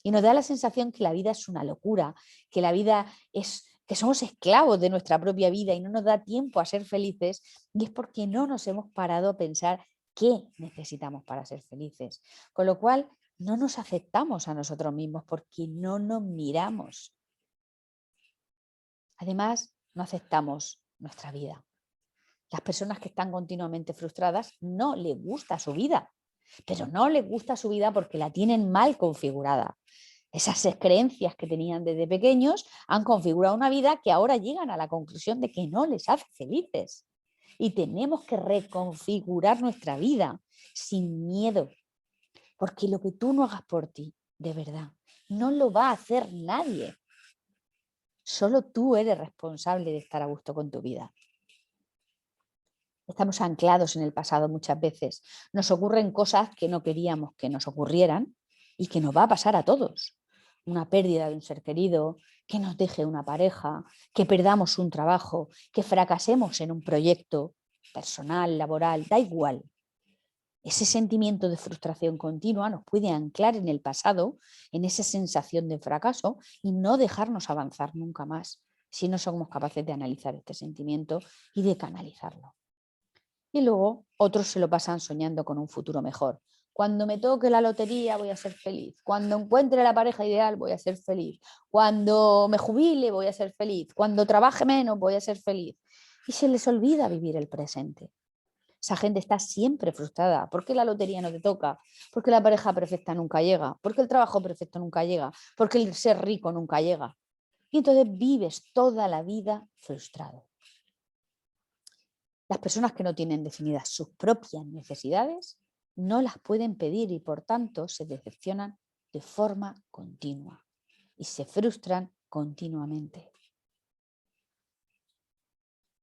Y nos da la sensación que la vida es una locura, que la vida es que somos esclavos de nuestra propia vida y no nos da tiempo a ser felices. Y es porque no nos hemos parado a pensar qué necesitamos para ser felices. Con lo cual, no nos aceptamos a nosotros mismos porque no nos miramos. Además, no aceptamos nuestra vida. Las personas que están continuamente frustradas no les gusta su vida, pero no les gusta su vida porque la tienen mal configurada. Esas creencias que tenían desde pequeños han configurado una vida que ahora llegan a la conclusión de que no les hace felices. Y tenemos que reconfigurar nuestra vida sin miedo, porque lo que tú no hagas por ti, de verdad, no lo va a hacer nadie. Solo tú eres responsable de estar a gusto con tu vida. Estamos anclados en el pasado muchas veces. Nos ocurren cosas que no queríamos que nos ocurrieran y que nos va a pasar a todos. Una pérdida de un ser querido, que nos deje una pareja, que perdamos un trabajo, que fracasemos en un proyecto personal, laboral, da igual. Ese sentimiento de frustración continua nos puede anclar en el pasado, en esa sensación de fracaso y no dejarnos avanzar nunca más si no somos capaces de analizar este sentimiento y de canalizarlo. Y luego otros se lo pasan soñando con un futuro mejor. Cuando me toque la lotería voy a ser feliz. Cuando encuentre la pareja ideal voy a ser feliz. Cuando me jubile voy a ser feliz. Cuando trabaje menos voy a ser feliz. Y se les olvida vivir el presente. Esa gente está siempre frustrada. ¿Por qué la lotería no te toca? Porque la pareja perfecta nunca llega. Porque el trabajo perfecto nunca llega. Porque el ser rico nunca llega. Y entonces vives toda la vida frustrado. Las personas que no tienen definidas sus propias necesidades no las pueden pedir y por tanto se decepcionan de forma continua y se frustran continuamente.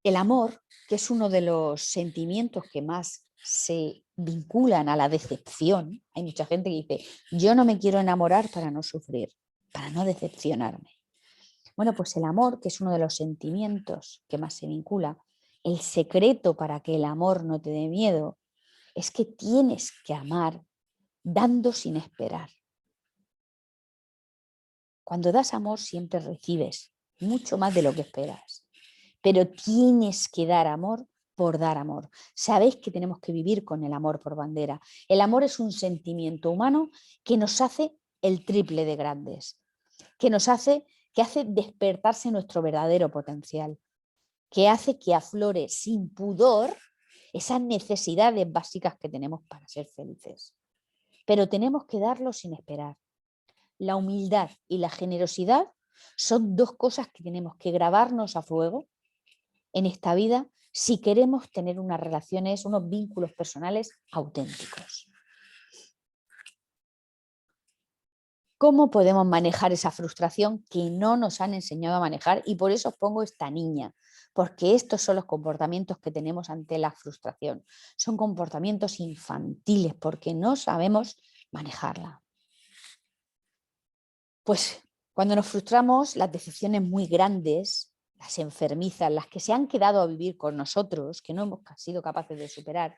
El amor, que es uno de los sentimientos que más se vinculan a la decepción, hay mucha gente que dice, yo no me quiero enamorar para no sufrir, para no decepcionarme. Bueno, pues el amor, que es uno de los sentimientos que más se vincula, el secreto para que el amor no te dé miedo es que tienes que amar dando sin esperar. Cuando das amor siempre recibes mucho más de lo que esperas, pero tienes que dar amor por dar amor. Sabéis que tenemos que vivir con el amor por bandera. El amor es un sentimiento humano que nos hace el triple de grandes, que hace despertarse nuestro verdadero potencial, que hace que aflore sin pudor esas necesidades básicas que tenemos para ser felices. Pero tenemos que darlo sin esperar. La humildad y la generosidad son dos cosas que tenemos que grabarnos a fuego en esta vida si queremos tener unas relaciones, unos vínculos personales auténticos. ¿Cómo podemos manejar esa frustración que no nos han enseñado a manejar? Y por eso os pongo esta niña, porque estos son los comportamientos que tenemos ante la frustración. Son comportamientos infantiles porque no sabemos manejarla. Pues cuando nos frustramos, las decepciones muy grandes, las enfermizas, las que se han quedado a vivir con nosotros, que no hemos sido capaces de superar,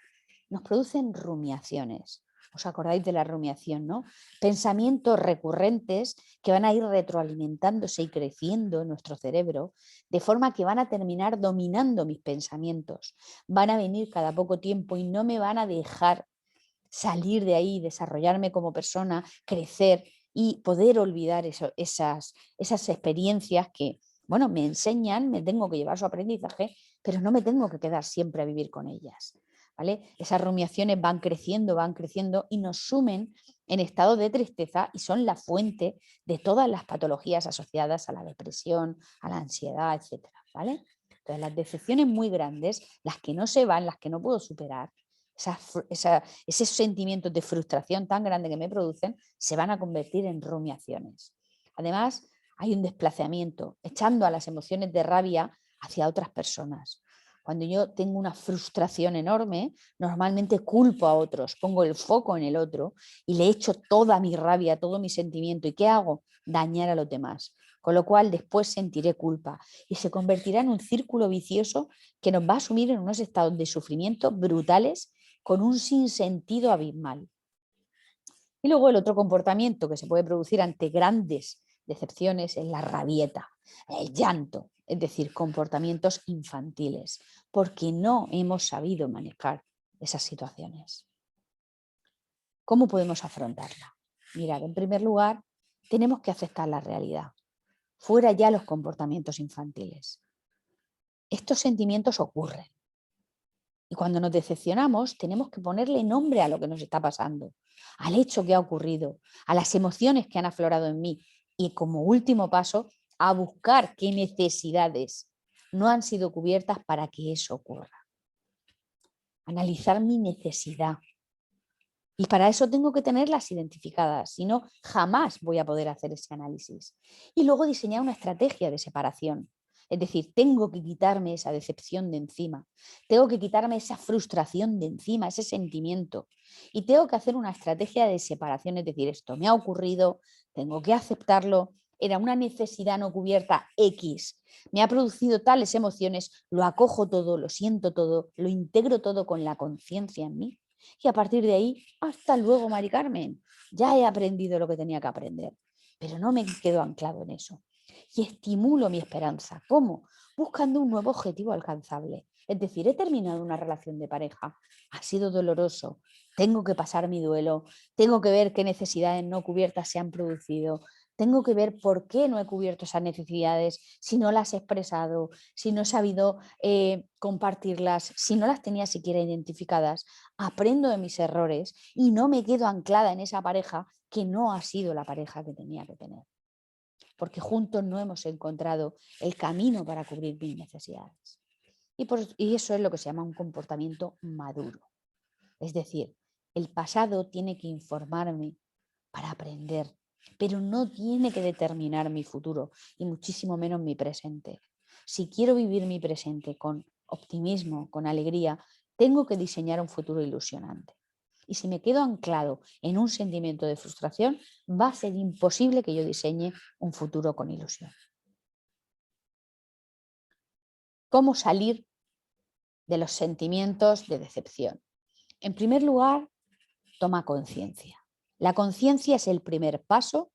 nos producen rumiaciones. ¿Os acordáis de la rumiación, no? Pensamientos recurrentes que van a ir retroalimentándose y creciendo en nuestro cerebro, de forma que van a terminar dominando mis pensamientos. Van a venir cada poco tiempo y no me van a dejar salir de ahí, desarrollarme como persona, crecer y poder olvidar esas experiencias que, bueno, me enseñan, me tengo que llevar su aprendizaje, pero no me tengo que quedar siempre a vivir con ellas. ¿Vale? Esas rumiaciones van creciendo y nos sumen en estado de tristeza y son la fuente de todas las patologías asociadas a la depresión, a la ansiedad, etc. ¿Vale? Entonces, las decepciones muy grandes, las que no se van, las que no puedo superar, esos sentimientos de frustración tan grande que me producen, se van a convertir en rumiaciones. Además, hay un desplazamiento, echando a las emociones de rabia hacia otras personas. Cuando yo tengo una frustración enorme, normalmente culpo a otros, pongo el foco en el otro y le echo toda mi rabia, todo mi sentimiento. ¿Y qué hago? Dañar a los demás. Con lo cual después sentiré culpa y se convertirá en un círculo vicioso que nos va a sumir en unos estados de sufrimiento brutales con un sinsentido abismal. Y luego el otro comportamiento que se puede producir ante grandes decepciones es la rabieta, el llanto, es decir, comportamientos infantiles, porque no hemos sabido manejar esas situaciones. ¿Cómo podemos afrontarla? Mirad, en primer lugar, tenemos que aceptar la realidad. Fuera ya los comportamientos infantiles. Estos sentimientos ocurren. Y cuando nos decepcionamos, tenemos que ponerle nombre a lo que nos está pasando, al hecho que ha ocurrido, a las emociones que han aflorado en mí. Y como último paso, a buscar qué necesidades no han sido cubiertas para que eso ocurra. Analizar mi necesidad. Y para eso tengo que tenerlas identificadas, si no, jamás voy a poder hacer ese análisis. Y luego diseñar una estrategia de separación. Es decir, tengo que quitarme esa decepción de encima, tengo que quitarme esa frustración de encima, ese sentimiento. Y tengo que hacer una estrategia de separación, es decir, esto me ha ocurrido, tengo que aceptarlo, era una necesidad no cubierta X, me ha producido tales emociones, lo acojo todo, lo siento todo, lo integro todo con la conciencia en mí. Y a partir de ahí, hasta luego, Mari Carmen, ya he aprendido lo que tenía que aprender, pero no me quedo anclado en eso. Y estimulo mi esperanza. ¿Cómo? Buscando un nuevo objetivo alcanzable. Es decir, he terminado una relación de pareja, ha sido doloroso, tengo que pasar mi duelo, tengo que ver qué necesidades no cubiertas se han producido, tengo que ver por qué no he cubierto esas necesidades, si no las he expresado, si no he sabido compartirlas, si no las tenía siquiera identificadas. Aprendo de mis errores y no me quedo anclada en esa pareja que no ha sido la pareja que tenía que tener. porque juntos no hemos encontrado el camino para cubrir mis necesidades. Y eso es lo que se llama un comportamiento maduro. Es decir, el pasado tiene que informarme para aprender, pero no tiene que determinar mi futuro y muchísimo menos mi presente. Si quiero vivir mi presente con optimismo, con alegría, tengo que diseñar un futuro ilusionante. Y si me quedo anclado en un sentimiento de frustración, va a ser imposible que yo diseñe un futuro con ilusión. ¿Cómo salir de los sentimientos de decepción? En primer lugar, toma conciencia. La conciencia es el primer paso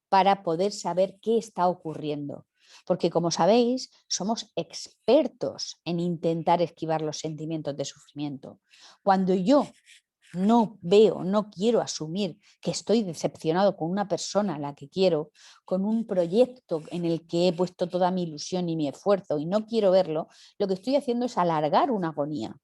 para poder saber qué está ocurriendo. Porque como sabéis, somos expertos en intentar esquivar los sentimientos de sufrimiento. Cuando yo no veo, no quiero asumir que estoy decepcionado con una persona a la que quiero, con un proyecto en el que he puesto toda mi ilusión y mi esfuerzo y no quiero verlo, lo que estoy haciendo es alargar una agonía.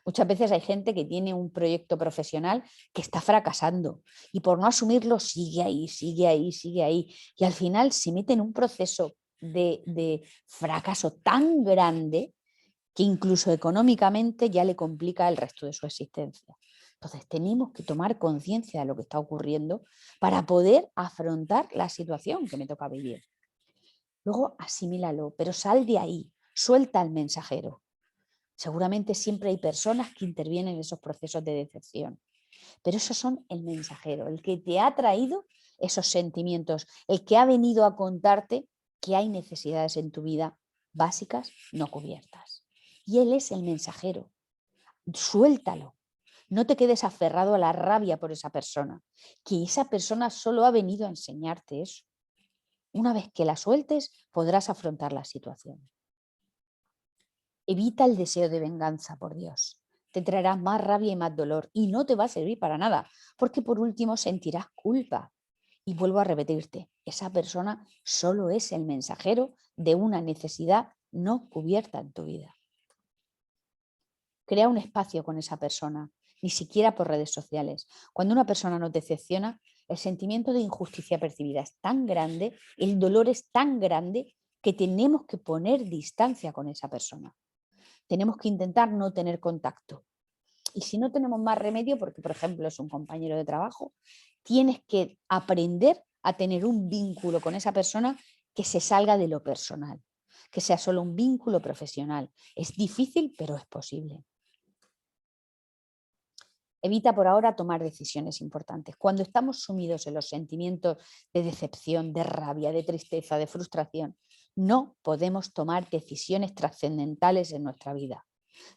Muchas veces hay gente que tiene un proyecto profesional que está fracasando y por no asumirlo sigue ahí, sigue ahí, sigue ahí. Y al final se mete en un proceso de fracaso tan grande que incluso económicamente ya le complica el resto de su existencia. Entonces tenemos que tomar conciencia de lo que está ocurriendo para poder afrontar la situación que me toca vivir. Luego asimílalo, pero sal de ahí, suelta al mensajero. Seguramente siempre hay personas que intervienen en esos procesos de decepción, pero esos son el mensajero, el que te ha traído esos sentimientos, el que ha venido a contarte que hay necesidades en tu vida básicas no cubiertas. Y él es el mensajero. Suéltalo. No te quedes aferrado a la rabia por esa persona, que esa persona solo ha venido a enseñarte eso. Una vez que la sueltes, podrás afrontar la situación. Evita el deseo de venganza, por Dios. Te traerá más rabia y más dolor y no te va a servir para nada, porque por último sentirás culpa. Y vuelvo a repetirte, esa persona solo es el mensajero de una necesidad no cubierta en tu vida. Crea un espacio con esa persona, ni siquiera por redes sociales. Cuando una persona nos decepciona, el sentimiento de injusticia percibida es tan grande, el dolor es tan grande que tenemos que poner distancia con esa persona. Tenemos que intentar no tener contacto. Y si no tenemos más remedio, porque por ejemplo es un compañero de trabajo, tienes que aprender a tener un vínculo con esa persona que se salga de lo personal, que sea solo un vínculo profesional. Es difícil, pero es posible. Evita por ahora tomar decisiones importantes. Cuando estamos sumidos en los sentimientos de decepción, de rabia, de tristeza, de frustración, no podemos tomar decisiones trascendentales en nuestra vida.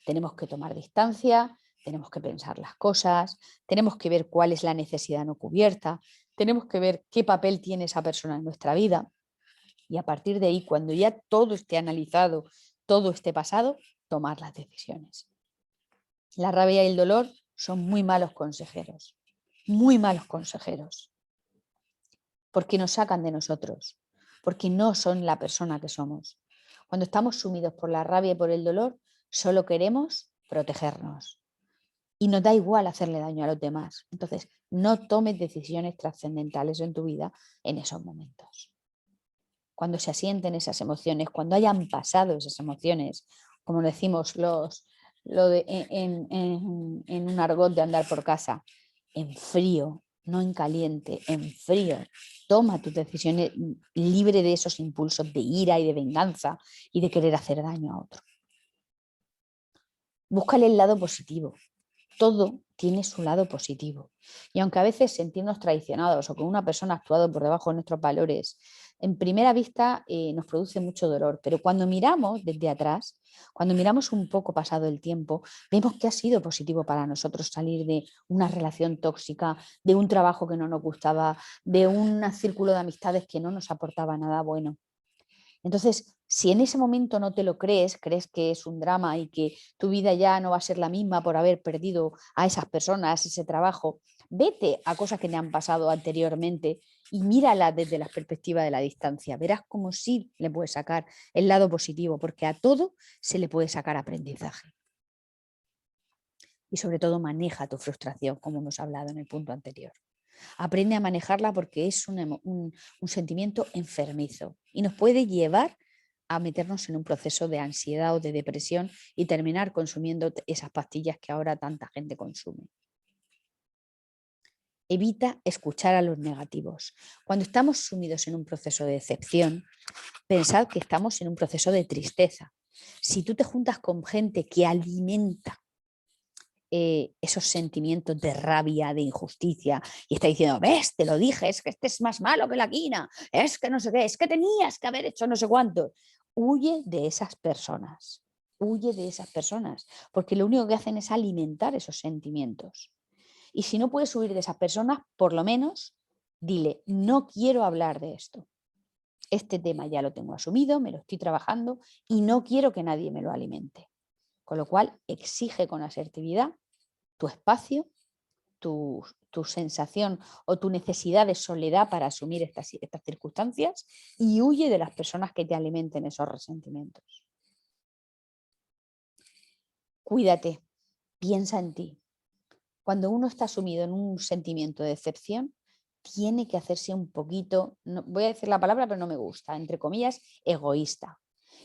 Tenemos que tomar distancia, tenemos que pensar las cosas, tenemos que ver cuál es la necesidad no cubierta, tenemos que ver qué papel tiene esa persona en nuestra vida y a partir de ahí, cuando ya todo esté analizado, todo esté pasado, tomar las decisiones. La rabia y el dolor son muy malos consejeros, porque nos sacan de nosotros, porque no son la persona que somos. Cuando estamos sumidos por la rabia y por el dolor, solo queremos protegernos y nos da igual hacerle daño a los demás. Entonces, no tomes decisiones trascendentales en tu vida en esos momentos. Cuando se asienten esas emociones, cuando hayan pasado esas emociones, como decimos en un argot de andar por casa, en frío, no en caliente, en frío. Toma tus decisiones libre de esos impulsos de ira y de venganza y de querer hacer daño a otro. Búscale el lado positivo. Todo tiene su lado positivo. Y aunque a veces sentirnos traicionados o que una persona ha actuado por debajo de nuestros valores, en primera vista nos produce mucho dolor. Pero cuando miramos desde atrás, cuando miramos un poco pasado el tiempo, vemos que ha sido positivo para nosotros salir de una relación tóxica, de un trabajo que no nos gustaba, de un círculo de amistades que no nos aportaba nada bueno. Entonces, si en ese momento no te lo crees, crees que es un drama y que tu vida ya no va a ser la misma por haber perdido a esas personas, ese trabajo, vete a cosas que te han pasado anteriormente y míralas desde la perspectiva de la distancia. Verás cómo sí le puedes sacar el lado positivo, porque a todo se le puede sacar aprendizaje. Y sobre todo maneja tu frustración, como hemos hablado en el punto anterior. Aprende a manejarla porque es un sentimiento enfermizo y nos puede llevar a meternos en un proceso de ansiedad o de depresión y terminar consumiendo esas pastillas que ahora tanta gente consume. Evita escuchar a los negativos. Cuando estamos sumidos en un proceso de decepción, pensad que estamos en un proceso de tristeza. Si tú te juntas con gente que alimenta esos sentimientos de rabia, de injusticia, y está diciendo, ves, te lo dije, es que este es más malo que la quina, es que no sé qué, es que tenías que haber hecho no sé cuánto. Huye de esas personas, huye de esas personas, porque lo único que hacen es alimentar esos sentimientos. Y si no puedes huir de esas personas, por lo menos dile, no quiero hablar de esto. Este tema ya lo tengo asumido, me lo estoy trabajando y no quiero que nadie me lo alimente. Con lo cual, exige con asertividad tu espacio, tu sensación o tu necesidad de soledad para asumir estas circunstancias y huye de las personas que te alimenten esos resentimientos. Cuídate, piensa en ti. Cuando uno está sumido en un sentimiento de decepción, tiene que hacerse un poquito, no, voy a decir la palabra, pero no me gusta, entre comillas, egoísta.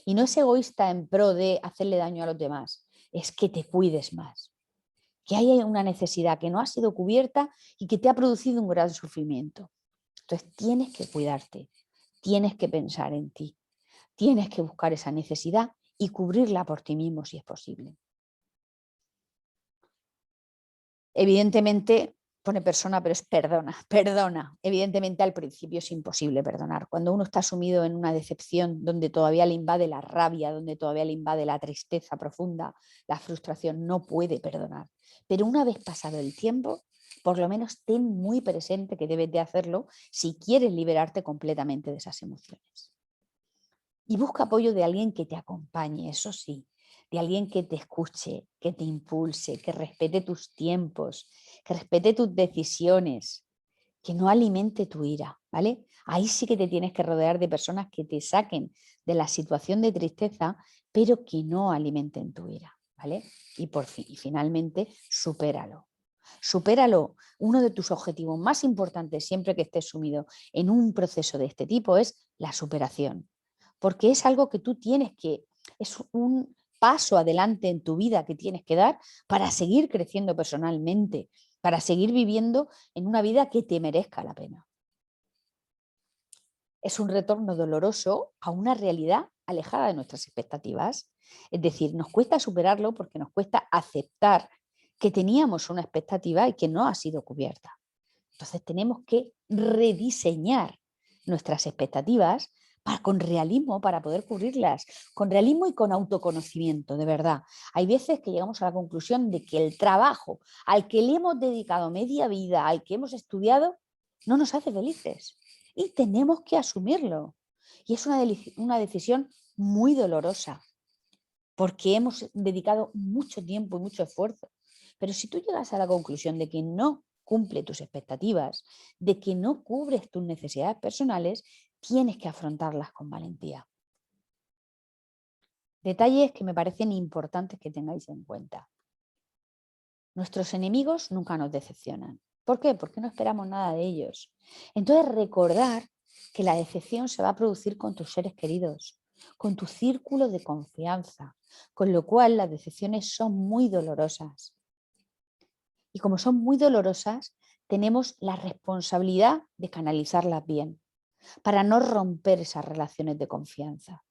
Y no es egoísta en pro de hacerle daño a los demás, es que te cuides más, que hay una necesidad que no ha sido cubierta y que te ha producido un gran sufrimiento. Entonces tienes que cuidarte, tienes que pensar en ti, tienes que buscar esa necesidad y cubrirla por ti mismo si es posible. Evidentemente, pone persona, pero es perdona, perdona. Evidentemente al principio es imposible perdonar. Cuando uno está sumido en una decepción donde todavía le invade la rabia, donde todavía le invade la tristeza profunda, la frustración, no puede perdonar. Pero una vez pasado el tiempo, por lo menos ten muy presente que debes de hacerlo si quieres liberarte completamente de esas emociones. Y busca apoyo de alguien que te acompañe, eso sí, de alguien que te escuche, que te impulse, que respete tus tiempos, que respete tus decisiones, que no alimente tu ira, ¿vale? Ahí sí que te tienes que rodear de personas que te saquen de la situación de tristeza, pero que no alimenten tu ira, ¿vale? Y por fin, y finalmente, supéralo. Supéralo. Uno de tus objetivos más importantes siempre que estés sumido en un proceso de este tipo es la superación, porque es algo que tú tienes que, es un paso adelante en tu vida que tienes que dar para seguir creciendo personalmente, para seguir viviendo en una vida que te merezca la pena. Es un retorno doloroso a una realidad alejada de nuestras expectativas. Es decir, nos cuesta superarlo porque nos cuesta aceptar que teníamos una expectativa y que no ha sido cubierta. Entonces tenemos que rediseñar nuestras expectativas con realismo para poder cubrirlas, con realismo y con autoconocimiento, de verdad. Hay veces que llegamos a la conclusión de que el trabajo al que le hemos dedicado media vida, al que hemos estudiado, no nos hace felices y tenemos que asumirlo. Y es una decisión muy dolorosa porque hemos dedicado mucho tiempo y mucho esfuerzo. Pero si tú llegas a la conclusión de que no cumple tus expectativas, de que no cubres tus necesidades personales, tienes que afrontarlas con valentía. Detalles que me parecen importantes que tengáis en cuenta. Nuestros enemigos nunca nos decepcionan. ¿Por qué? Porque no esperamos nada de ellos. Entonces recordar que la decepción se va a producir con tus seres queridos, con tu círculo de confianza, con lo cual las decepciones son muy dolorosas. Y como son muy dolorosas, tenemos la responsabilidad de canalizarlas bien, para no romper esas relaciones de confianza.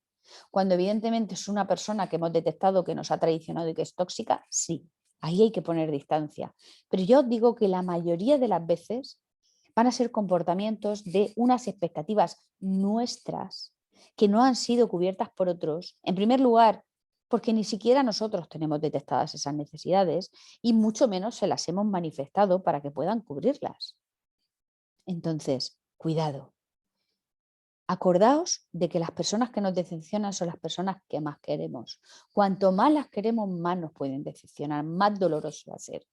Cuando evidentemente es una persona que hemos detectado que nos ha traicionado y que es tóxica, sí, ahí hay que poner distancia. Pero yo os digo que la mayoría de las veces van a ser comportamientos de unas expectativas nuestras que no han sido cubiertas por otros. En primer lugar, porque ni siquiera nosotros tenemos detectadas esas necesidades y mucho menos se las hemos manifestado para que puedan cubrirlas. Entonces, cuidado. Acordaos de que las personas que nos decepcionan son las personas que más queremos. Cuanto más las queremos, más nos pueden decepcionar, más doloroso va a ser.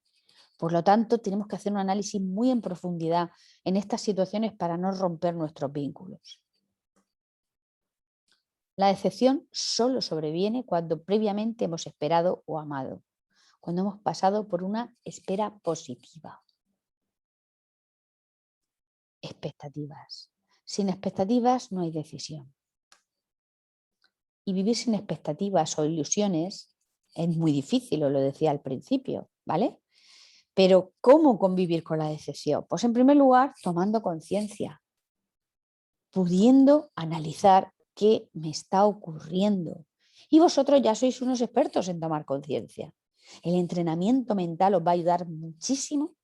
Por lo tanto, tenemos que hacer un análisis muy en profundidad en estas situaciones para no romper nuestros vínculos. La decepción solo sobreviene cuando previamente hemos esperado o amado, cuando hemos pasado por una espera positiva. expectativas. Sin expectativas no hay decisión. Y vivir sin expectativas o ilusiones es muy difícil, os lo decía al principio, ¿vale? Pero ¿cómo convivir con la decepción? Pues en primer lugar, tomando conciencia, pudiendo analizar qué me está ocurriendo. Y vosotros ya sois unos expertos en tomar conciencia. El entrenamiento mental os va a ayudar muchísimo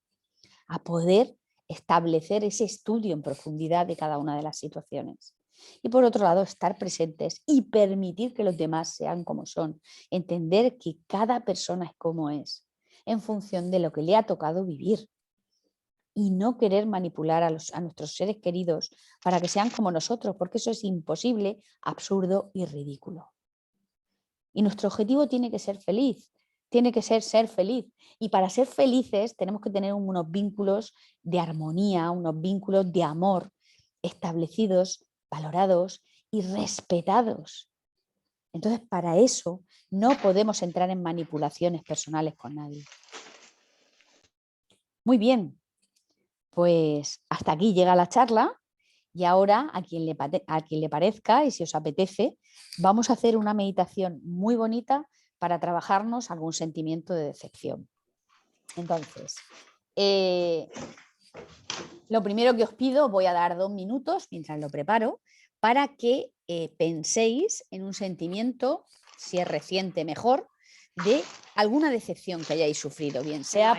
a poder establecer ese estudio en profundidad de cada una de las situaciones. Y por otro lado, estar presentes y permitir que los demás sean como son. Entender que cada persona es como es, en función de lo que le ha tocado vivir. Y no querer manipular a nuestros seres queridos para que sean como nosotros, porque eso es imposible, absurdo y ridículo. Y nuestro objetivo tiene que ser feliz, tiene que ser feliz. Y para ser felices tenemos que tener unos vínculos de armonía, unos vínculos de amor establecidos, valorados y respetados. Entonces, para eso no podemos entrar en manipulaciones personales con nadie. Muy bien, pues hasta aquí llega la charla. Y ahora, a quien le parezca y si os apetece, vamos a hacer una meditación muy bonita para trabajarnos algún sentimiento de decepción. Entonces, lo primero que os pido, voy a dar 2 minutos mientras lo preparo, para que penséis en un sentimiento, si es reciente mejor, de alguna decepción que hayáis sufrido, bien sea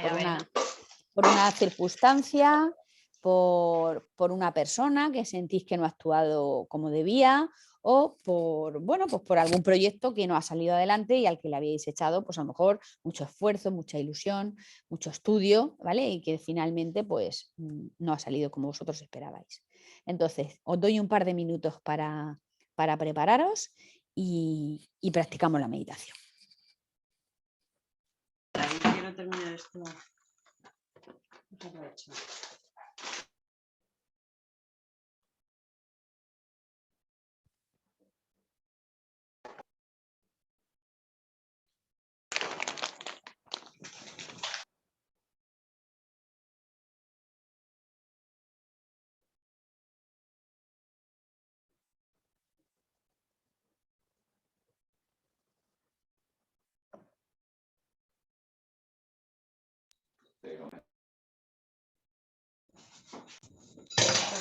por una circunstancia, por una persona que sentís que no ha actuado como debía o pues por algún proyecto que no ha salido adelante y al que le habéis echado, pues a lo mejor mucho esfuerzo, mucha ilusión, mucho estudio, ¿vale? Y que finalmente pues no ha salido como vosotros esperabais. Entonces, os doy un par de minutos para prepararos y practicamos la meditación. Quiero terminar esto.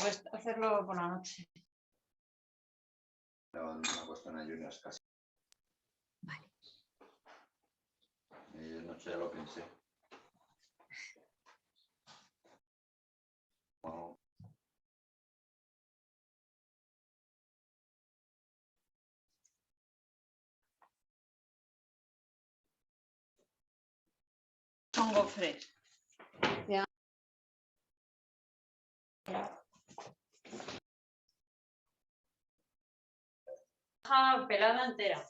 Puedes hacerlo por la noche. Una cuestión de ayunas casi. Vale. De noche ya lo pensé. Bueno, Son gofres. Hoja pelada entera.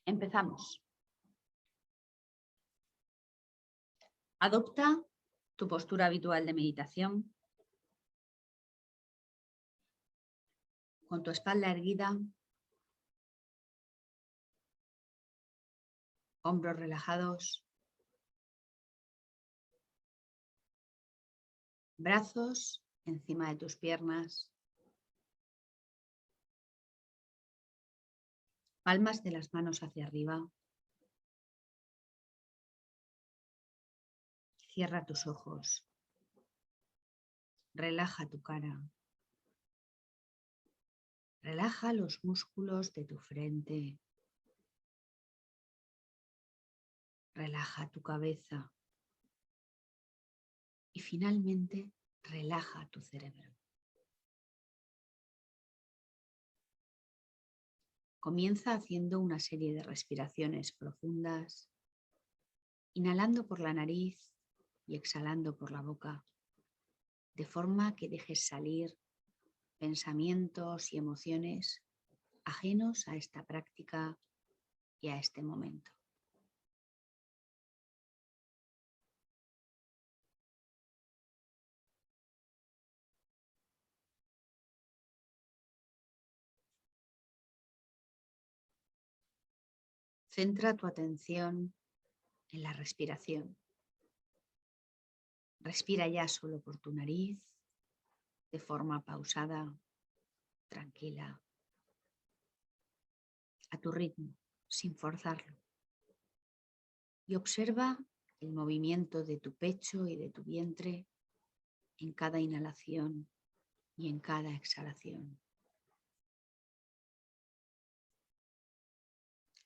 Empezamos. Adopta tu postura habitual de meditación con tu espalda erguida, hombros relajados, brazos encima de tus piernas, palmas de las manos hacia arriba. Cierra tus ojos. Relaja tu cara. Relaja los músculos de tu frente. Relaja tu cabeza. Y finalmente, relaja tu cerebro. Comienza haciendo una serie de respiraciones profundas, inhalando por la nariz y exhalando por la boca, de forma que dejes salir pensamientos y emociones ajenos a esta práctica y a este momento. Centra tu atención en la respiración. Respira ya solo por tu nariz, de forma pausada, tranquila, a tu ritmo, sin forzarlo. Y observa el movimiento de tu pecho y de tu vientre en cada inhalación y en cada exhalación.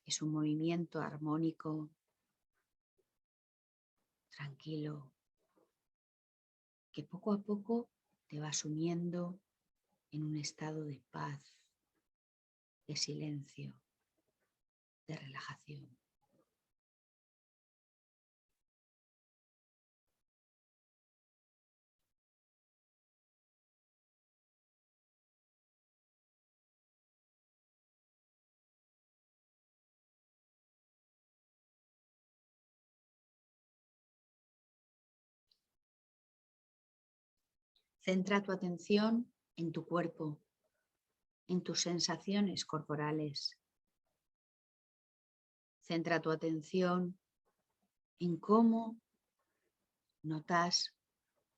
Es un movimiento armónico, tranquilo, que poco a poco te va sumiendo en un estado de paz, de silencio, de relajación. Centra tu atención en tu cuerpo, en tus sensaciones corporales. Centra tu atención en cómo notas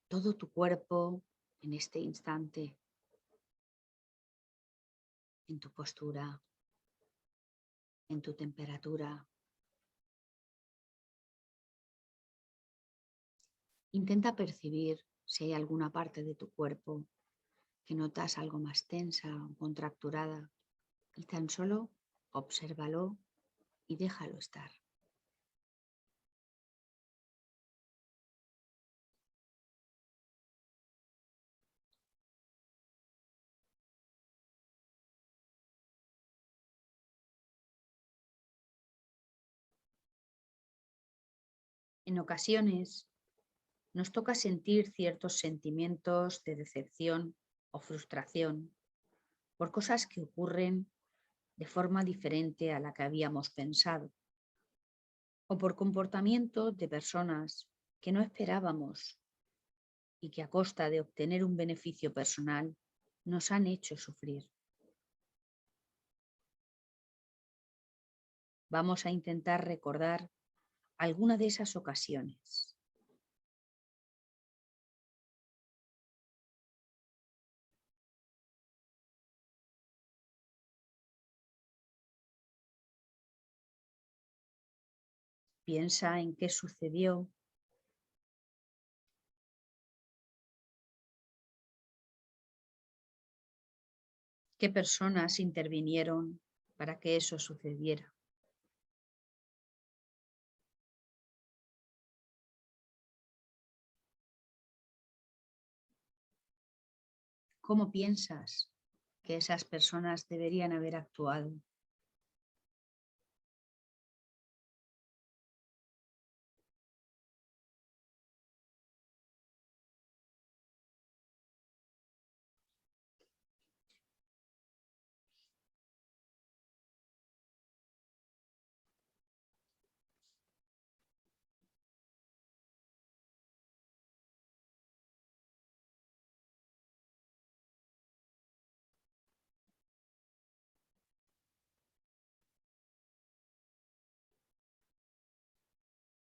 todo tu cuerpo en este instante, en tu postura, en tu temperatura. Intenta percibir si hay alguna parte de tu cuerpo que notas algo más tensa o contracturada y tan solo obsérvalo y déjalo estar. En ocasiones nos toca sentir ciertos sentimientos de decepción o frustración por cosas que ocurren de forma diferente a la que habíamos pensado, o por comportamiento de personas que no esperábamos y que a costa de obtener un beneficio personal nos han hecho sufrir. Vamos a intentar recordar alguna de esas ocasiones. Piensa en qué sucedió, qué personas intervinieron para que eso sucediera. ¿Cómo piensas que esas personas deberían haber actuado?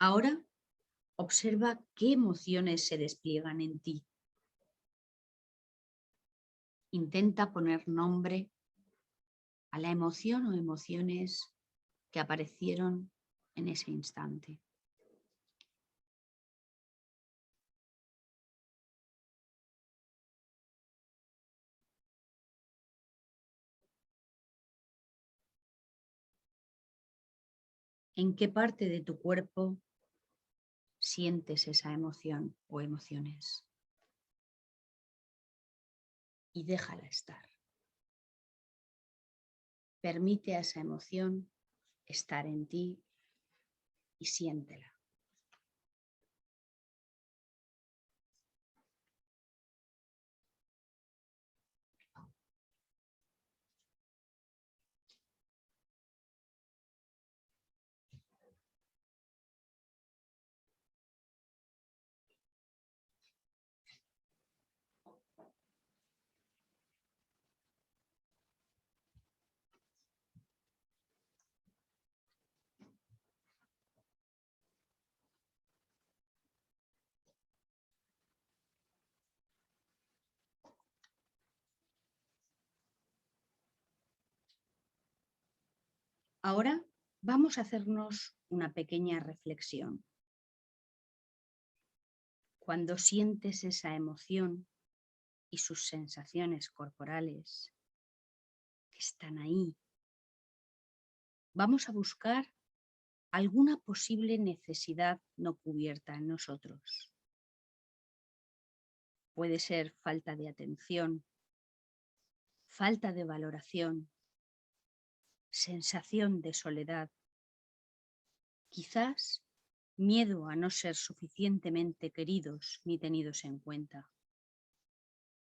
Ahora observa qué emociones se despliegan en ti. Intenta poner nombre a la emoción o emociones que aparecieron en ese instante. ¿En qué parte de tu cuerpo sientes esa emoción o emociones? Y déjala estar. Permite a esa emoción estar en ti y siéntela. Ahora vamos a hacernos una pequeña reflexión. Cuando sientes esa emoción y sus sensaciones corporales que están ahí, vamos a buscar alguna posible necesidad no cubierta en nosotros. Puede ser falta de atención, falta de valoración, sensación de soledad, quizás miedo a no ser suficientemente queridos ni tenidos en cuenta.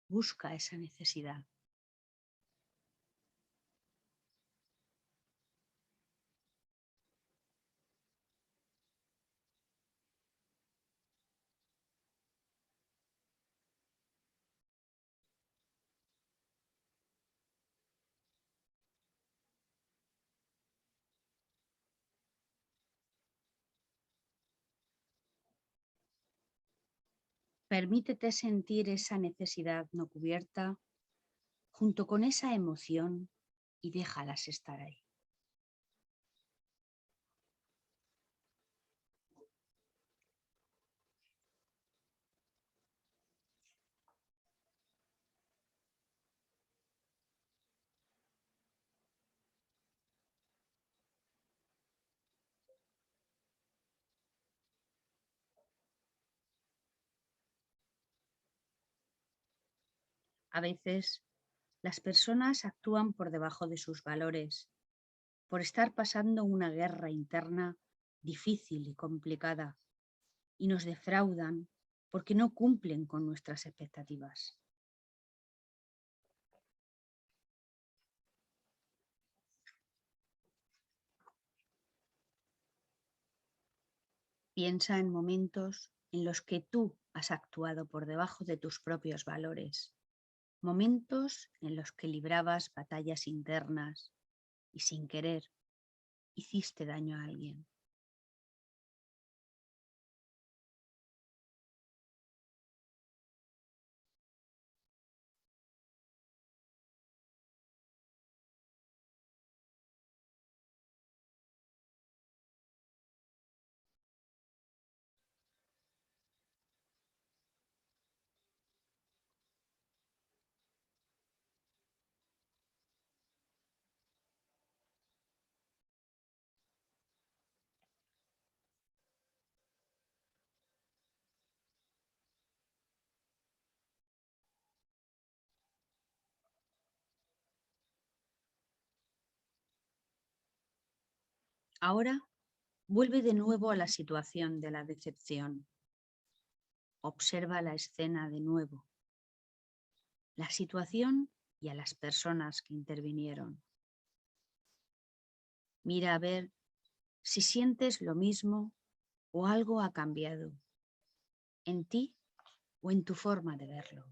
Busca esa necesidad. Permítete sentir esa necesidad no cubierta junto con esa emoción y déjalas estar ahí. A veces las personas actúan por debajo de sus valores, por estar pasando una guerra interna difícil y complicada, y nos defraudan porque no cumplen con nuestras expectativas. Piensa en momentos en los que tú has actuado por debajo de tus propios valores, momentos en los que librabas batallas internas y sin querer hiciste daño a alguien. Ahora vuelve de nuevo a la situación de la decepción. Observa la escena de nuevo, la situación y a las personas que intervinieron. Mira a ver si sientes lo mismo o algo ha cambiado en ti o en tu forma de verlo.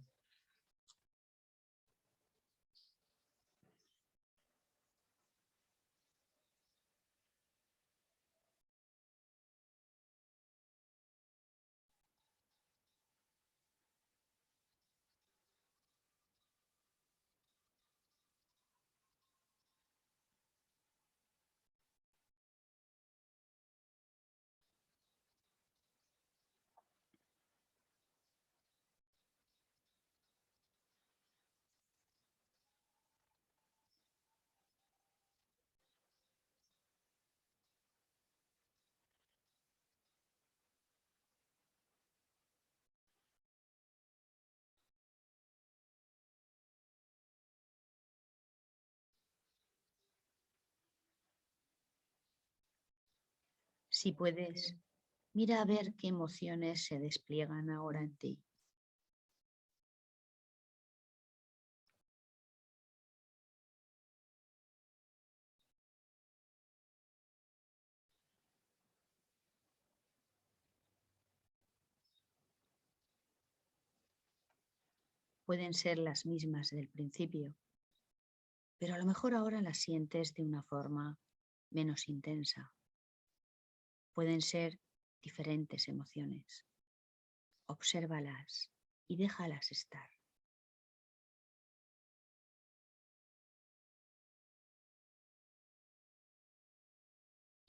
Si puedes, mira a ver qué emociones se despliegan ahora en ti. Pueden ser las mismas del principio, pero a lo mejor ahora las sientes de una forma menos intensa. Pueden ser diferentes emociones. Obsérvalas y déjalas estar.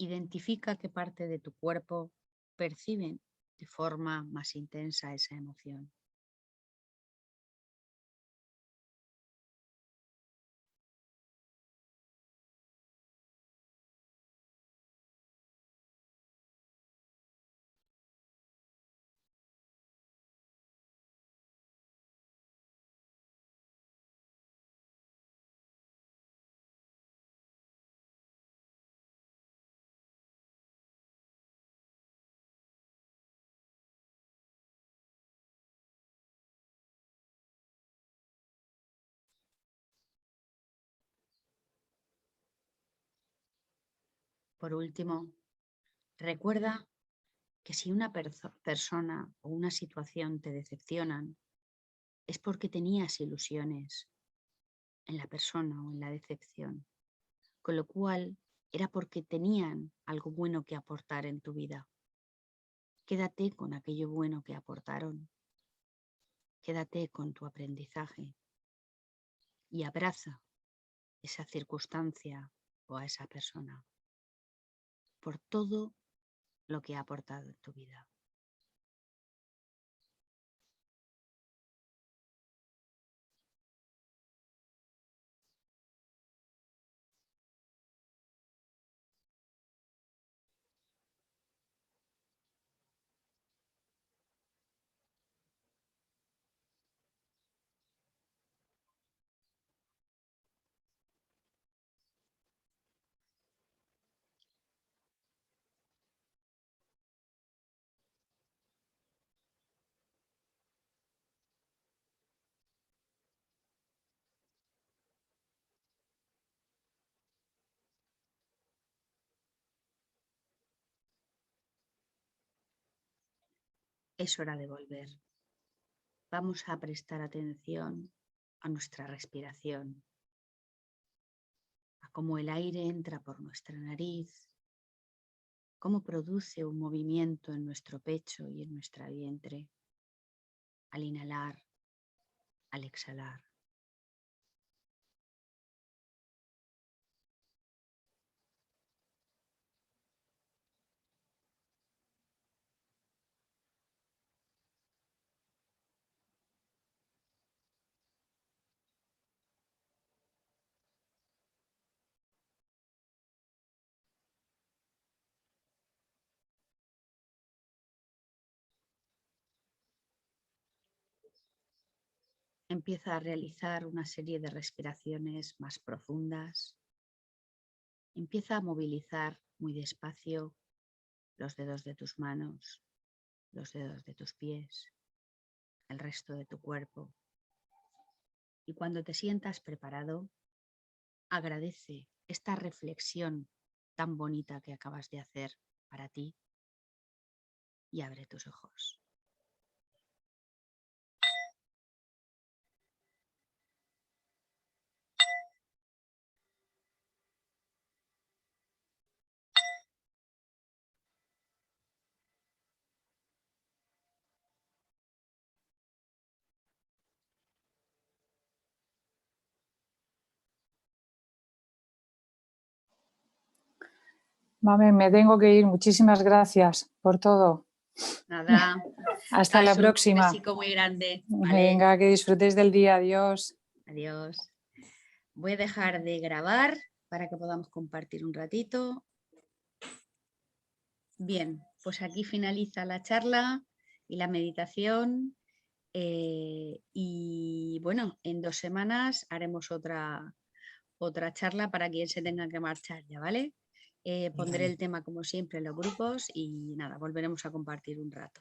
Identifica qué parte de tu cuerpo percibe de forma más intensa esa emoción. Por último, recuerda que si una persona o una situación te decepcionan, es porque tenías ilusiones en la persona o en la decepción, con lo cual era porque tenían algo bueno que aportar en tu vida. Quédate con aquello bueno que aportaron, quédate con tu aprendizaje y abraza esa circunstancia o a esa persona por todo lo que ha aportado en tu vida. Es hora de volver. Vamos a prestar atención a nuestra respiración, a cómo el aire entra por nuestra nariz, cómo produce un movimiento en nuestro pecho y en nuestro vientre, al inhalar, al exhalar. Empieza a realizar una serie de respiraciones más profundas. Empieza a movilizar muy despacio los dedos de tus manos, los dedos de tus pies, el resto de tu cuerpo. Y cuando te sientas preparado, agradece esta reflexión tan bonita que acabas de hacer para ti y abre tus ojos. Mame, me tengo que ir. Muchísimas gracias por todo. Nada. Hasta la próxima. Un besico muy grande. ¿Vale? Venga, que disfrutéis del día. Adiós. Adiós. Voy a dejar de grabar para que podamos compartir un ratito. Bien, pues aquí finaliza la charla y la meditación. Y bueno, en 2 semanas haremos otra charla para quien se tenga que marchar ya, ¿vale? Pondré el tema como siempre en los grupos y nada, volveremos a compartir un rato.